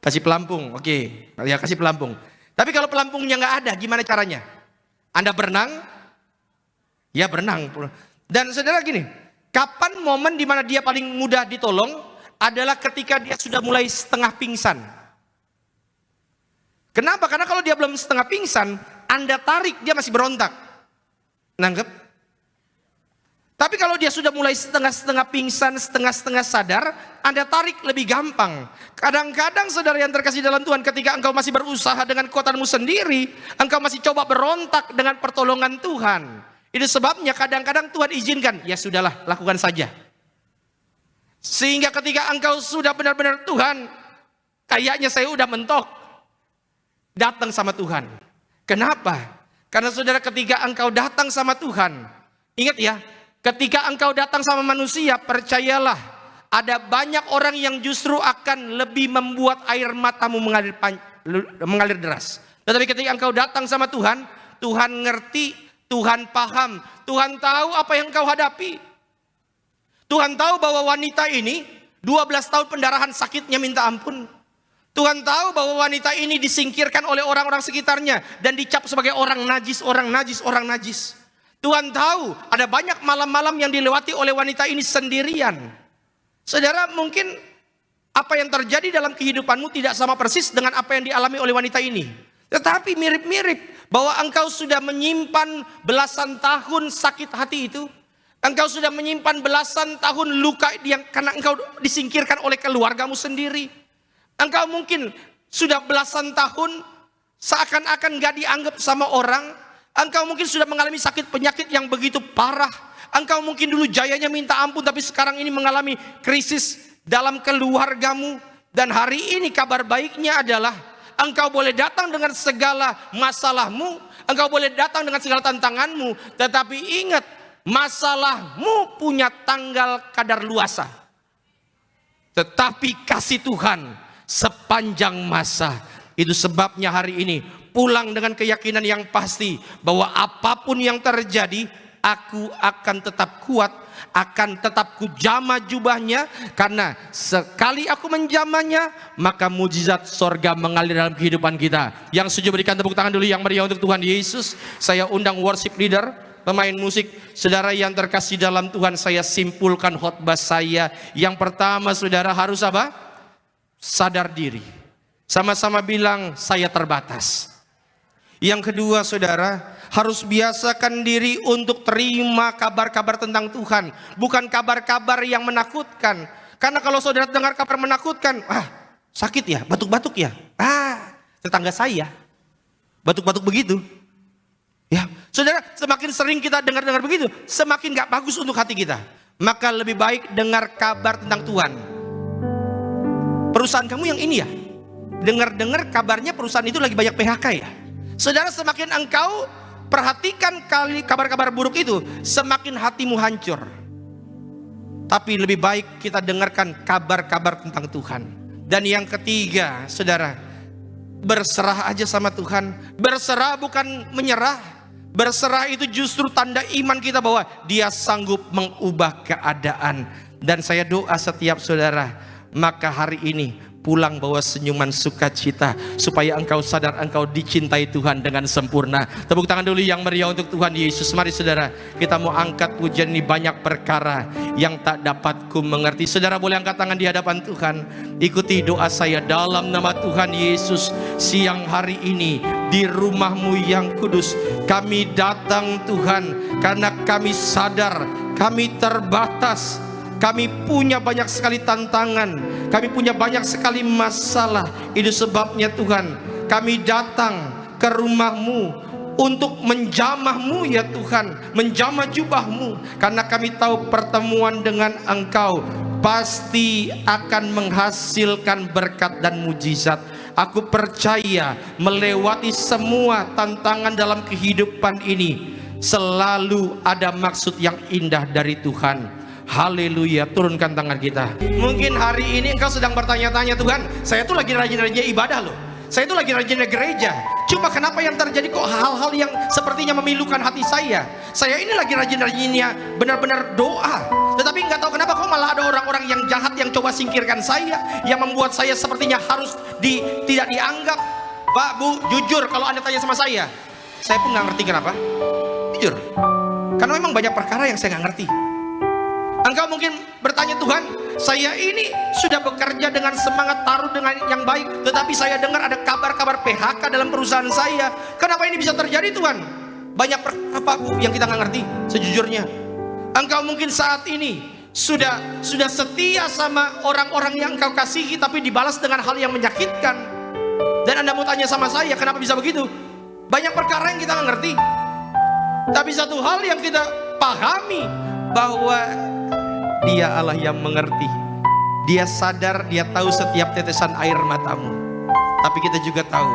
Kasih pelampung, oke. Ya kasih pelampung. Tapi kalau pelampungnya nggak ada, gimana caranya? Anda berenang? Ya berenang. Dan saudara gini, kapan momen dimana dia paling mudah ditolong? Adalah ketika dia sudah mulai setengah pingsan. Kenapa? Karena kalau dia belum setengah pingsan, Anda tarik, dia masih berontak. Nangkep? Tapi kalau dia sudah mulai setengah-setengah pingsan, setengah-setengah sadar, Anda tarik lebih gampang. Kadang-kadang saudara yang terkasih dalam Tuhan, ketika engkau masih berusaha dengan kekuatanmu sendiri, engkau masih coba berontak dengan pertolongan Tuhan. Itu sebabnya kadang-kadang Tuhan izinkan, ya sudahlah, lakukan saja. Sehingga ketika engkau sudah benar-benar Tuhan, kayaknya saya udah mentok, datang sama Tuhan. Kenapa? Karena saudara ketika engkau datang sama Tuhan, ingat ya, ketika engkau datang sama manusia, percayalah, ada banyak orang yang justru akan lebih membuat air matamu mengalir deras. Tetapi ketika engkau datang sama Tuhan, Tuhan ngerti, Tuhan paham, Tuhan tahu apa yang engkau hadapi. Tuhan tahu bahwa wanita ini 12 tahun pendarahan, sakitnya minta ampun. Tuhan tahu bahwa wanita ini disingkirkan oleh orang-orang sekitarnya dan dicap sebagai orang najis, orang najis, orang najis. Tuhan tahu ada banyak malam-malam yang dilewati oleh wanita ini sendirian. Saudara, mungkin apa yang terjadi dalam kehidupanmu tidak sama persis dengan apa yang dialami oleh wanita ini. Tetapi mirip-mirip bahwa engkau sudah menyimpan belasan tahun sakit hati itu. Engkau sudah menyimpan belasan tahun luka yang karena engkau disingkirkan oleh keluargamu sendiri. Engkau mungkin sudah belasan tahun seakan-akan gak dianggap sama orang. Engkau mungkin sudah mengalami sakit penyakit yang begitu parah. Engkau mungkin dulu jayanya minta ampun, tapi sekarang ini mengalami krisis dalam keluargamu. Dan hari ini kabar baiknya adalah engkau boleh datang dengan segala masalahmu, engkau boleh datang dengan segala tantanganmu. Tetapi ingat, masalahmu punya tanggal kadaluarsa. Tetapi kasih Tuhan sepanjang masa. Itu sebabnya hari ini pulang dengan keyakinan yang pasti bahwa apapun yang terjadi, aku akan tetap kuat, akan tetap kujama jubahnya, karena sekali aku menjamanya, maka mujizat sorga mengalir dalam kehidupan kita. Yang setuju berikan tepuk tangan dulu yang meriah untuk Tuhan Yesus. Saya undang worship leader, pemain musik. Saudara yang terkasih dalam Tuhan, saya simpulkan khotbah saya. Yang pertama, saudara harus apa? Sadar diri. Sama-sama bilang, saya terbatas. Yang kedua, saudara, harus biasakan diri untuk terima kabar-kabar tentang Tuhan. Bukan kabar-kabar yang menakutkan. Karena kalau saudara dengar kabar menakutkan, sakit ya, batuk-batuk ya. Tetangga saya batuk-batuk begitu. Ya, saudara, semakin sering kita dengar-dengar begitu, semakin gak bagus untuk hati kita. Maka lebih baik dengar kabar tentang Tuhan. Perusahaan kamu yang ini ya, dengar-dengar kabarnya perusahaan itu lagi banyak PHK ya. Saudara, semakin engkau perhatikan kali kabar-kabar buruk itu, semakin hatimu hancur. Tapi lebih baik kita dengarkan kabar-kabar tentang Tuhan. Dan yang ketiga, saudara, berserah aja sama Tuhan. Berserah bukan menyerah. Berserah itu justru tanda iman kita bahwa Dia sanggup mengubah keadaan. Dan saya doa setiap saudara, maka hari ini pulang bawa senyuman sukacita, supaya engkau sadar engkau dicintai Tuhan dengan sempurna. Tepuk tangan dulu yang meriah untuk Tuhan Yesus. Mari saudara, kita mau angkat pujian ini. Banyak perkara yang tak dapat ku mengerti. Saudara boleh angkat tangan di hadapan Tuhan. Ikuti doa saya dalam nama Tuhan Yesus. Siang hari ini di rumah-Mu yang kudus, kami datang Tuhan, karena kami sadar kami terbatas. Kami punya banyak sekali tantangan, kami punya banyak sekali masalah. Itu sebabnya Tuhan, kami datang ke rumah-Mu untuk menjamah-Mu ya Tuhan, menjamah jubah-Mu. Karena kami tahu pertemuan dengan Engkau pasti akan menghasilkan berkat dan mujizat. Aku percaya melewati semua tantangan dalam kehidupan ini, selalu ada maksud yang indah dari Tuhan. Haleluya, turunkan tangan kita. Mungkin hari ini engkau sedang bertanya-tanya, Tuhan, saya tuh lagi rajin-rajinnya ibadah loh, saya tuh lagi rajinnya gereja, cuma kenapa yang terjadi kok hal-hal yang sepertinya memilukan hati saya? Saya ini lagi rajin-rajinnya benar-benar doa, tetapi nggak tahu kenapa kok malah ada orang-orang yang jahat yang coba singkirkan saya, yang membuat saya sepertinya harus tidak dianggap. Pak, Bu, jujur kalau Anda tanya sama saya pun nggak ngerti kenapa. Jujur, karena memang banyak perkara yang saya nggak ngerti. Engkau mungkin bertanya, Tuhan, saya ini sudah bekerja dengan semangat, taruh dengan yang baik, tetapi saya dengar ada kabar-kabar PHK dalam perusahaan saya. Kenapa ini bisa terjadi, Tuhan? Banyak apa yang kita nggak ngerti sejujurnya. Engkau mungkin saat ini sudah setia sama orang-orang yang engkau kasihi, tapi dibalas dengan hal yang menyakitkan. Dan Anda mau tanya sama saya, kenapa bisa begitu? Banyak perkara yang kita nggak ngerti. Tapi satu hal yang kita pahami, bahwa Dia Allah yang mengerti. Dia sadar, Dia tahu setiap tetesan air matamu. Tapi kita juga tahu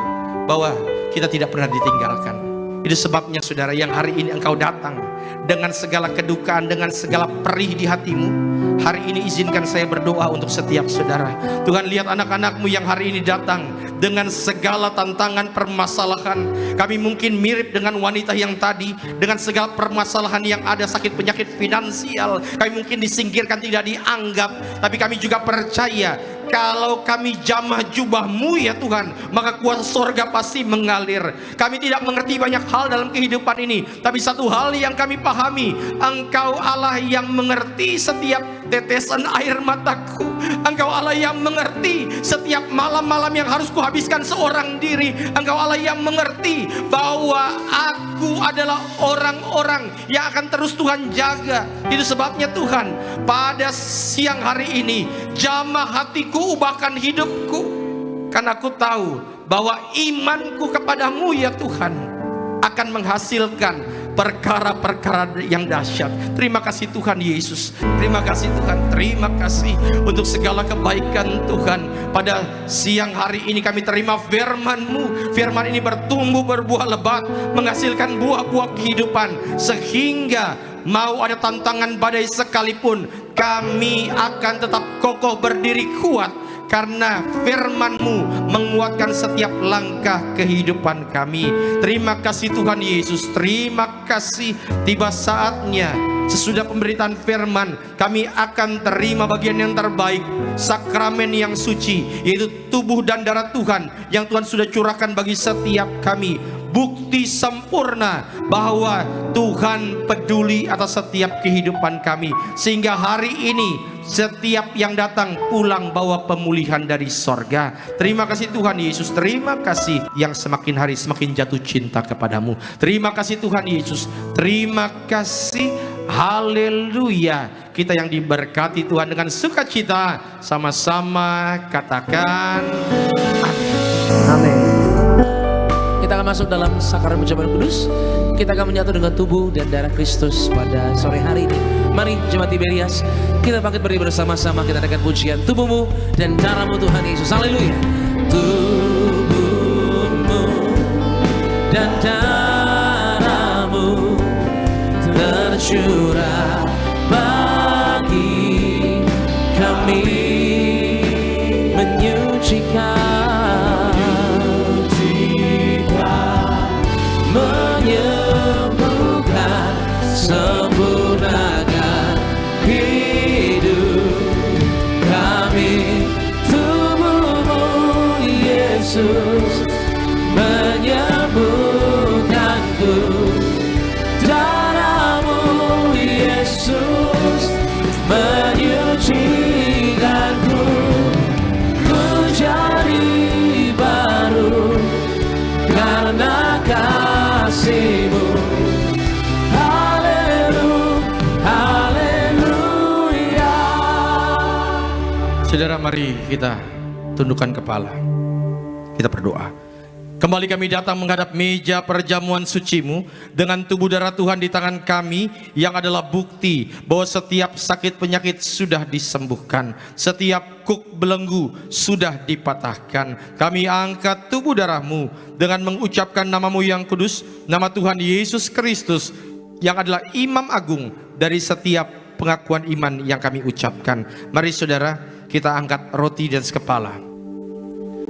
bahwa kita tidak pernah ditinggalkan. Itu sebabnya saudara, yang hari ini engkau datang dengan segala kedukaan, dengan segala perih di hatimu, hari ini izinkan saya berdoa untuk setiap saudara. Tuhan, lihat anak-anak-Mu yang hari ini datang dengan segala tantangan, permasalahan. Kami mungkin mirip dengan wanita yang tadi, dengan segala permasalahan yang ada, sakit penyakit finansial. Kami mungkin disingkirkan, tidak dianggap. Tapi kami juga percaya kalau kami jamah jubah-Mu ya Tuhan, maka kuasa sorga pasti mengalir. Kami tidak mengerti banyak hal dalam kehidupan ini, tapi satu hal yang kami pahami, Engkau Allah yang mengerti setiap tetesan air mataku. Engkau Allah yang mengerti setiap malam-malam yang harus kuhabiskan seorang diri. Engkau Allah yang mengerti bahwa aku adalah orang-orang yang akan terus Tuhan jaga. Itu sebabnya Tuhan, pada siang hari ini jamah hatiku, ubahkan hidupku, karena aku tahu bahwa imanku kepadamu ya Tuhan akan menghasilkan perkara-perkara yang dahsyat. Terima kasih Tuhan Yesus. Terima kasih Tuhan. Terima kasih untuk segala kebaikan Tuhan. Pada siang hari ini kami terima firman-Mu. Firman ini bertumbuh berbuah lebat, menghasilkan buah-buah kehidupan, sehingga mau ada tantangan badai sekalipun, kami akan tetap kokoh berdiri kuat, karena firman-Mu menguatkan setiap langkah kehidupan kami. Terima kasih Tuhan Yesus. Terima kasih. Tiba saatnya sesudah pemberitaan firman, kami akan terima bagian yang terbaik, sakramen yang suci, yaitu tubuh dan darah Tuhan yang Tuhan sudah curahkan bagi setiap kami. Bukti sempurna bahwa Tuhan peduli atas setiap kehidupan kami, sehingga hari ini setiap yang datang pulang bawa pemulihan dari sorga. Terima kasih Tuhan Yesus. Terima kasih yang semakin hari semakin jatuh cinta kepadamu. Terima kasih Tuhan Yesus. Terima kasih. Haleluya. Kita yang diberkati Tuhan dengan sukacita, sama-sama katakan amin. Kita akan masuk dalam sakramen perjamuan kudus. Kita akan menyatu dengan tubuh dan darah Kristus pada sore hari ini. Mari jemaat Tiberias, kita bangkit berdiri bersama-sama. Kita adakan pujian tubuhmu dan darahmu Tuhan Yesus. Haleluya. Tubuhmu dan darahmu tercurah bagi kami, menyucikan, menyembuhkan, sempurnakan hidup kami. Tubuhmu Yesus menyembuhkanku, darahmu Yesus menyucikanku, ku jadi baru karena kasih-Mu. Haleluya. Saudara, mari kita tundukkan kepala. Kita berdoa. Kembali kami datang menghadap meja perjamuan suci-Mu dengan tubuh darah Tuhan di tangan kami, yang adalah bukti bahwa setiap sakit penyakit sudah disembuhkan, setiap kuk belenggu sudah dipatahkan. Kami angkat tubuh darah-Mu dengan mengucapkan nama-Mu yang kudus, nama Tuhan Yesus Kristus, yang adalah Imam Agung dari setiap pengakuan iman yang kami ucapkan. Mari saudara, kita angkat roti dan sekepala.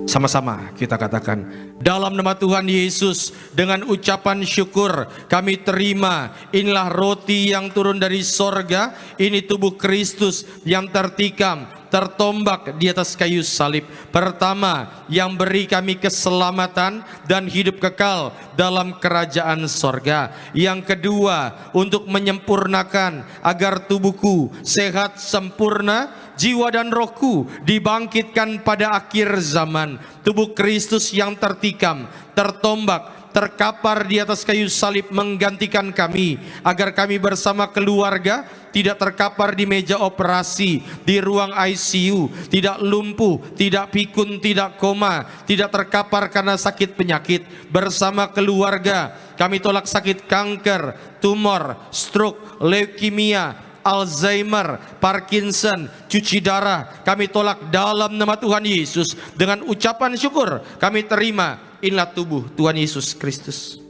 Sama-sama kita katakan, dalam nama Tuhan Yesus, dengan ucapan syukur kami terima, inilah roti yang turun dari sorga, ini tubuh Kristus yang tertikam, tertombak di atas kayu salib. Pertama, yang beri kami keselamatan dan hidup kekal dalam kerajaan sorga. Yang kedua, untuk menyempurnakan agar tubuhku sehat sempurna, jiwa dan rohku dibangkitkan pada akhir zaman. Tubuh Kristus yang tertikam, tertombak, terkapar di atas kayu salib menggantikan kami, agar kami bersama keluarga tidak terkapar di meja operasi, di ruang ICU, tidak lumpuh, tidak pikun, tidak koma, tidak terkapar karena sakit penyakit. Bersama keluarga kami tolak sakit kanker, tumor, stroke, leukemia, Alzheimer, Parkinson, cuci darah. Kami tolak dalam nama Tuhan Yesus. Dengan ucapan syukur kami terima, inilah tubuh Tuhan Yesus Kristus.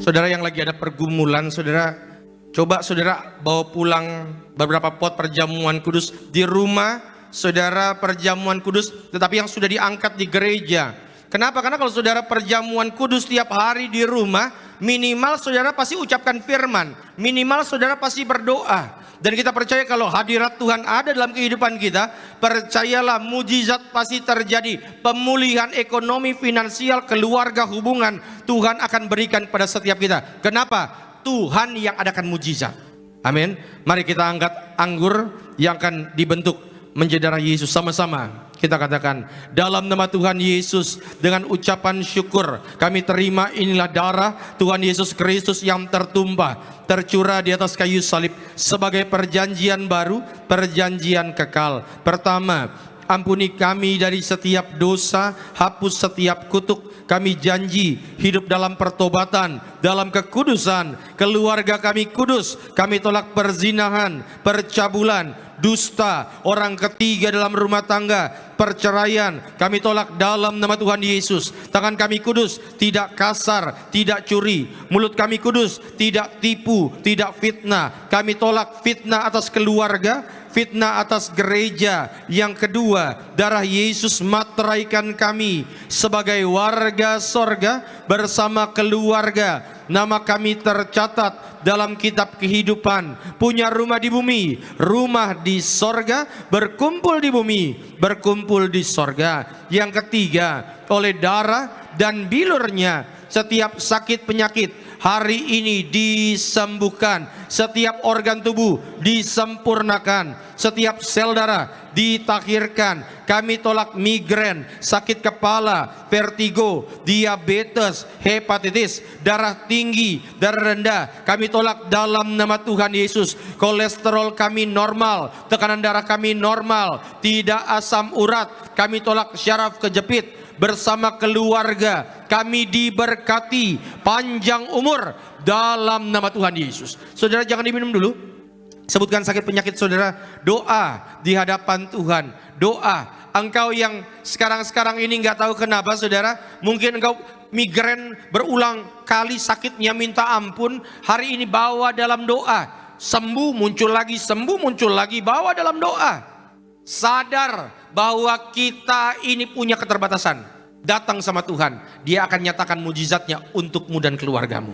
Saudara yang lagi ada pergumulan, saudara Coba saudara bawa pulang beberapa pot perjamuan kudus di rumah saudara, perjamuan kudus tetapi yang sudah diangkat di gereja. Kenapa? Karena kalau saudara perjamuan kudus tiap hari di rumah, minimal saudara pasti ucapkan firman, minimal saudara pasti berdoa. Dan kita percaya kalau hadirat Tuhan ada dalam kehidupan kita, percayalah mujizat pasti terjadi. Pemulihan ekonomi, finansial, keluarga, hubungan, Tuhan akan berikan pada setiap kita. Kenapa? Tuhan yang adakan mujizat. Amin. Mari kita angkat anggur yang akan dibentuk menjadi darah Yesus. Sama-sama kita katakan, dalam nama Tuhan Yesus, dengan ucapan syukur kami terima inilah darah Tuhan Yesus Kristus yang tertumpah, tercurah di atas kayu salib sebagai perjanjian baru, perjanjian kekal. Pertama, ampuni kami dari setiap dosa, hapus setiap kutuk. Kami janji hidup dalam pertobatan, dalam kekudusan. Keluarga kami kudus. Kami tolak perzinahan, percabulan, dusta, orang ketiga dalam rumah tangga, perceraian. Kami tolak dalam nama Tuhan Yesus. Tangan kami kudus, tidak kasar, tidak curi. Mulut kami kudus, tidak tipu, tidak fitnah. Kami tolak fitnah atas keluarga, fitnah atas gereja. Yang kedua, darah Yesus materaikan kami sebagai warga sorga bersama keluarga. Nama kami tercatat dalam kitab kehidupan, punya rumah di bumi, rumah di sorga, berkumpul di bumi, berkumpul di sorga. Yang ketiga, oleh darah dan bilurnya setiap sakit penyakit hari ini disembuhkan, setiap organ tubuh disempurnakan, setiap sel darah ditahirkan. Kami tolak migrain, sakit kepala, vertigo, diabetes, hepatitis, darah tinggi, darah rendah. Kami tolak dalam nama Tuhan Yesus. Kolesterol kami normal, tekanan darah kami normal, tidak asam urat. Kami tolak syaraf kejepit. Bersama keluarga kami diberkati panjang umur dalam nama Tuhan Yesus. Saudara jangan diminum dulu. Sebutkan sakit penyakit saudara. Doa di hadapan Tuhan. Doa. Engkau yang sekarang ini nggak tahu kenapa saudara, mungkin engkau migrain berulang kali sakitnya minta ampun. Hari ini bawa dalam doa. Sembuh muncul lagi, sembuh muncul lagi, bawa dalam doa. Sadar bahwa kita ini punya keterbatasan. Datang sama Tuhan, Dia akan nyatakan mujizatnya untukmu dan keluargamu.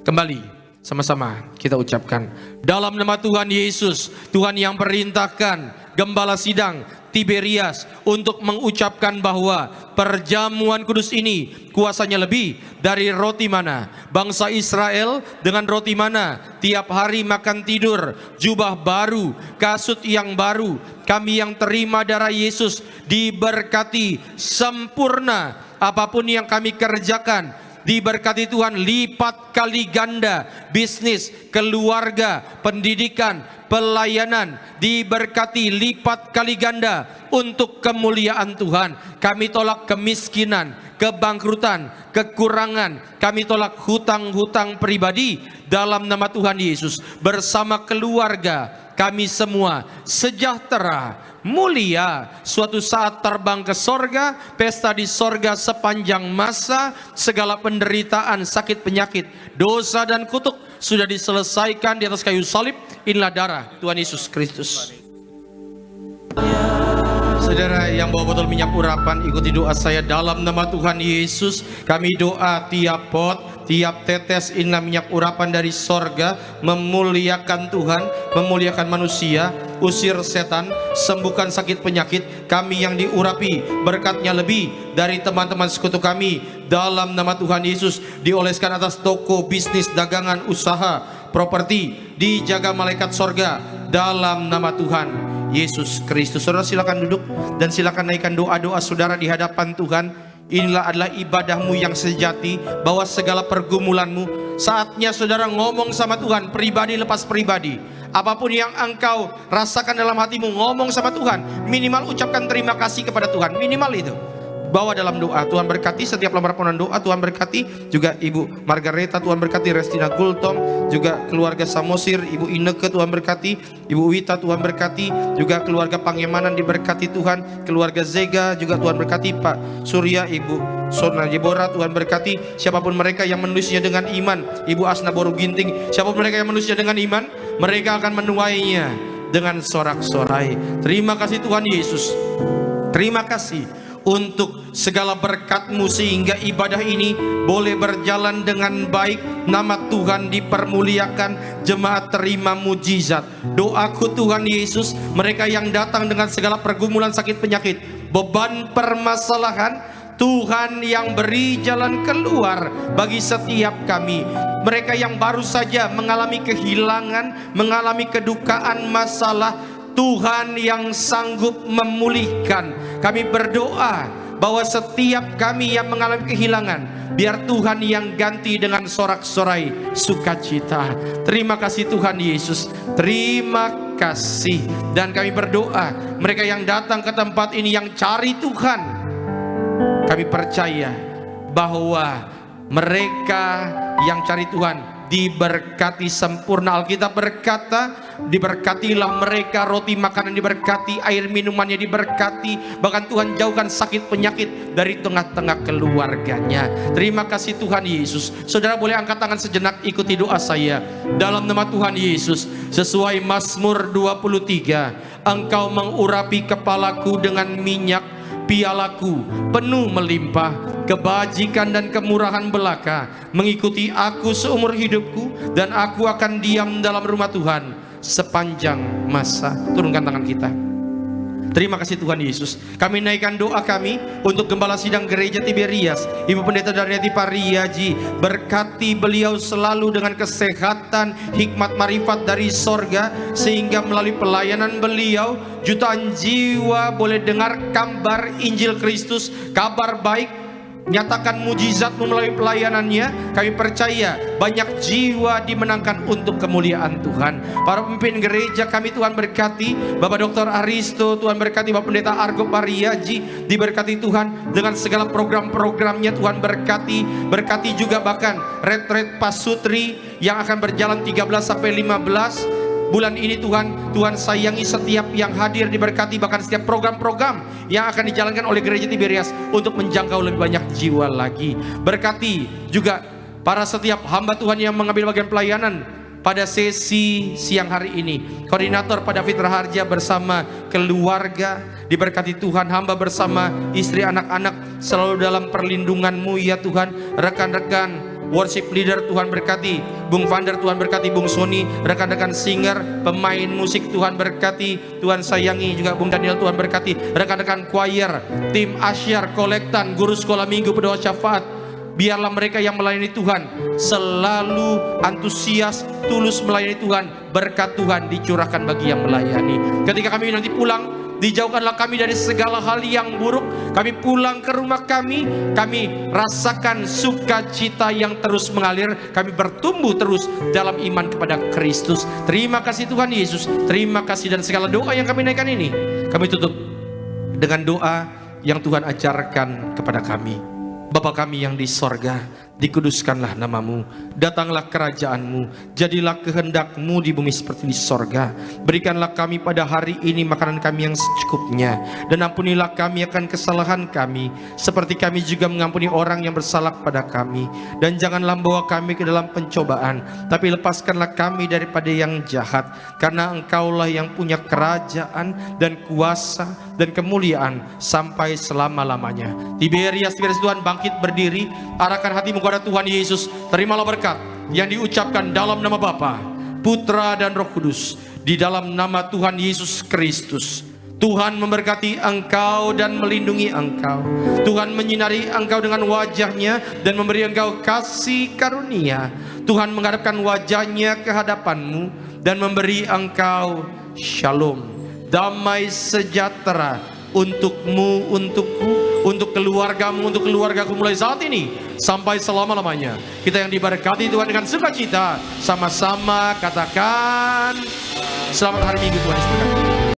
Kembali sama-sama kita ucapkan, dalam nama Tuhan Yesus, Tuhan yang perintahkan Gembala Sidang Tiberias untuk mengucapkan bahwa perjamuan kudus ini kuasanya lebih dari roti mana. Bangsa Israel dengan roti mana tiap hari makan tidur, jubah baru, kasut yang baru. Kami yang terima darah Yesus diberkati sempurna. Apapun yang kami kerjakan diberkati Tuhan lipat kali ganda. Bisnis, keluarga, pendidikan, pelayanan diberkati lipat kali ganda untuk kemuliaan Tuhan. Kami tolak kemiskinan, kebangkrutan, kekurangan. Kami tolak hutang-hutang pribadi dalam nama Tuhan Yesus. Bersama keluarga kami semua sejahtera, mulia, suatu saat terbang ke sorga, pesta di sorga sepanjang masa. Segala penderitaan, sakit penyakit, dosa dan kutuk sudah diselesaikan di atas kayu salib. Inilah darah Tuhan Yesus Kristus. Saudara yang bawa botol minyak urapan, ikuti doa saya. Dalam nama Tuhan Yesus, kami doa tiap pot, tiap tetes inilah minyak urapan dari sorga, memuliakan Tuhan, memuliakan manusia, usir setan, sembuhkan sakit penyakit. Kami yang diurapi, berkatnya lebih dari teman-teman sekutu kami. Dalam nama Tuhan Yesus, dioleskan atas toko, bisnis, dagangan, usaha, properti, dijaga malaikat sorga. Dalam nama Tuhan Yesus Kristus. Saudara silakan duduk dan silakan naikkan doa-doa saudara di hadapan Tuhan. Inilah adalah ibadahmu yang sejati, bahwa segala pergumulanmu saatnya saudara ngomong sama Tuhan, pribadi lepas pribadi. Apapun yang engkau rasakan dalam hatimu, ngomong sama Tuhan. Minimal ucapkan terima kasih kepada Tuhan, minimal itu. bawa dalam doa. Tuhan berkati setiap lembar permohonan doa. Tuhan berkati juga Ibu Margareta, Tuhan berkati Restina Gultom, juga keluarga Samosir, Ibu Ineke, Tuhan berkati Ibu Wita, Tuhan berkati juga keluarga Pangemanan, diberkati Tuhan, keluarga Zega juga Tuhan berkati, Pak Surya, Ibu Sona Jebora, Tuhan berkati siapapun mereka yang menulisnya dengan iman, Ibu Asna Boru Ginting, siapapun mereka yang menulisnya dengan iman, mereka akan menuainya dengan sorak-sorai. Terima kasih Tuhan Yesus, terima kasih untuk segala berkat-Mu sehingga ibadah ini boleh berjalan dengan baik. Nama Tuhan dipermuliakan, jemaat terima mujizat. Doaku Tuhan Yesus, mereka yang datang dengan segala pergumulan, sakit, penyakit, beban, permasalahan, Tuhan yang beri jalan keluar bagi setiap kami. Mereka yang baru saja mengalami kehilangan, mengalami kedukaan, masalah, Tuhan yang sanggup memulihkan. Kami berdoa bahwa setiap kami yang mengalami kehilangan, biar Tuhan yang ganti dengan sorak-sorai sukacita. Terima kasih Tuhan Yesus, terima kasih. Dan kami berdoa, mereka yang datang ke tempat ini yang cari Tuhan, kami percaya bahwa mereka yang cari Tuhan diberkati sempurna. Alkitab berkata, diberkatilah mereka, roti makanan diberkati, air minumannya diberkati, bahkan Tuhan jauhkan sakit penyakit dari tengah-tengah keluarganya. Terima kasih Tuhan Yesus. Saudara boleh angkat tangan sejenak, ikuti doa saya. Dalam nama Tuhan Yesus, sesuai Mazmur 23, Engkau mengurapi kepalaku dengan minyak, pialaku penuh melimpah, kebajikan dan kemurahan belaka mengikuti aku seumur hidupku, dan aku akan diam dalam rumah Tuhan sepanjang masa. Turunkan tangan kita. Terima kasih Tuhan Yesus. Kami naikkan doa kami untuk Gembala Sidang Gereja Tiberias, Ibu Pendeta Darniati Pariaji. Berkati beliau selalu dengan kesehatan, hikmat, marifat dari sorga, sehingga melalui pelayanan beliau jutaan jiwa boleh dengar kabar Injil Kristus, kabar baik. Nyatakan mujizat-Mu melalui pelayanannya. Kami percaya banyak jiwa dimenangkan untuk kemuliaan Tuhan. Para pemimpin gereja kami Tuhan berkati, Bapak Dr. Aristo, Tuhan berkati Bapak Pendeta Argo Pariaji, diberkati Tuhan dengan segala program-programnya. Tuhan berkati, berkati juga bahkan retret Pasutri yang akan berjalan 13 sampai 15 bulan ini. Tuhan sayangi setiap yang hadir, diberkati bahkan setiap program-program yang akan dijalankan oleh Gereja Tiberias untuk menjangkau lebih banyak jiwa lagi. Berkati juga para setiap hamba Tuhan yang mengambil bagian pelayanan pada sesi siang hari ini. Koordinator pada Fitra Harja bersama keluarga, diberkati Tuhan. Hamba bersama istri, anak-anak selalu dalam perlindungan-Mu ya Tuhan. Rekan-rekan worship leader Tuhan berkati, Bung Vander Tuhan berkati, Bung Sony, rekan-rekan singer, pemain musik Tuhan berkati, Tuhan sayangi juga Bung Daniel, Tuhan berkati, rekan-rekan choir, tim asyar, kolektan, guru sekolah minggu, pendoa syafaat. Biarlah mereka yang melayani Tuhan selalu antusias, tulus melayani Tuhan. Berkat Tuhan dicurahkan bagi yang melayani. Ketika kami nanti pulang, dijauhkanlah kami dari segala hal yang buruk. Kami pulang ke rumah kami rasakan sukacita yang terus mengalir. Kami bertumbuh terus dalam iman kepada Kristus. Terima kasih Tuhan Yesus. Terima kasih, dan segala doa yang kami naikkan ini kami tutup dengan doa yang Tuhan ajarkan kepada kami. Bapa kami yang di sorga, dikuduskanlah namamu, datanglah kerajaan-Mu, jadilah kehendak-Mu di bumi seperti di sorga. Berikanlah kami pada hari ini makanan kami yang secukupnya, dan ampunilah kami akan kesalahan kami, seperti kami juga mengampuni orang yang bersalah pada kami. Dan janganlah membawa kami ke dalam pencobaan, tapi lepaskanlah kami daripada yang jahat, karena Engkaulah yang punya kerajaan dan kuasa dan kemuliaan sampai selama-lamanya. Tiberias Tuhan bangkit berdiri, arahkan hatimu kepada Tuhan Yesus. Terimalah berkat yang diucapkan dalam nama Bapa, Putra dan Roh Kudus, di dalam nama Tuhan Yesus Kristus. Tuhan memberkati engkau dan melindungi engkau. Tuhan menyinari engkau dengan wajahnya dan memberi engkau kasih karunia. Tuhan menghadapkan wajahnya ke hadapanmu dan memberi engkau shalom, damai sejahtera untukmu, untukku, untuk keluargamu, untuk keluargaku mulai saat ini sampai selama-lamanya. Kita yang diberkati Tuhan dengan sukacita, sama-sama katakan selamat hari Minggu Tuhan Yesus.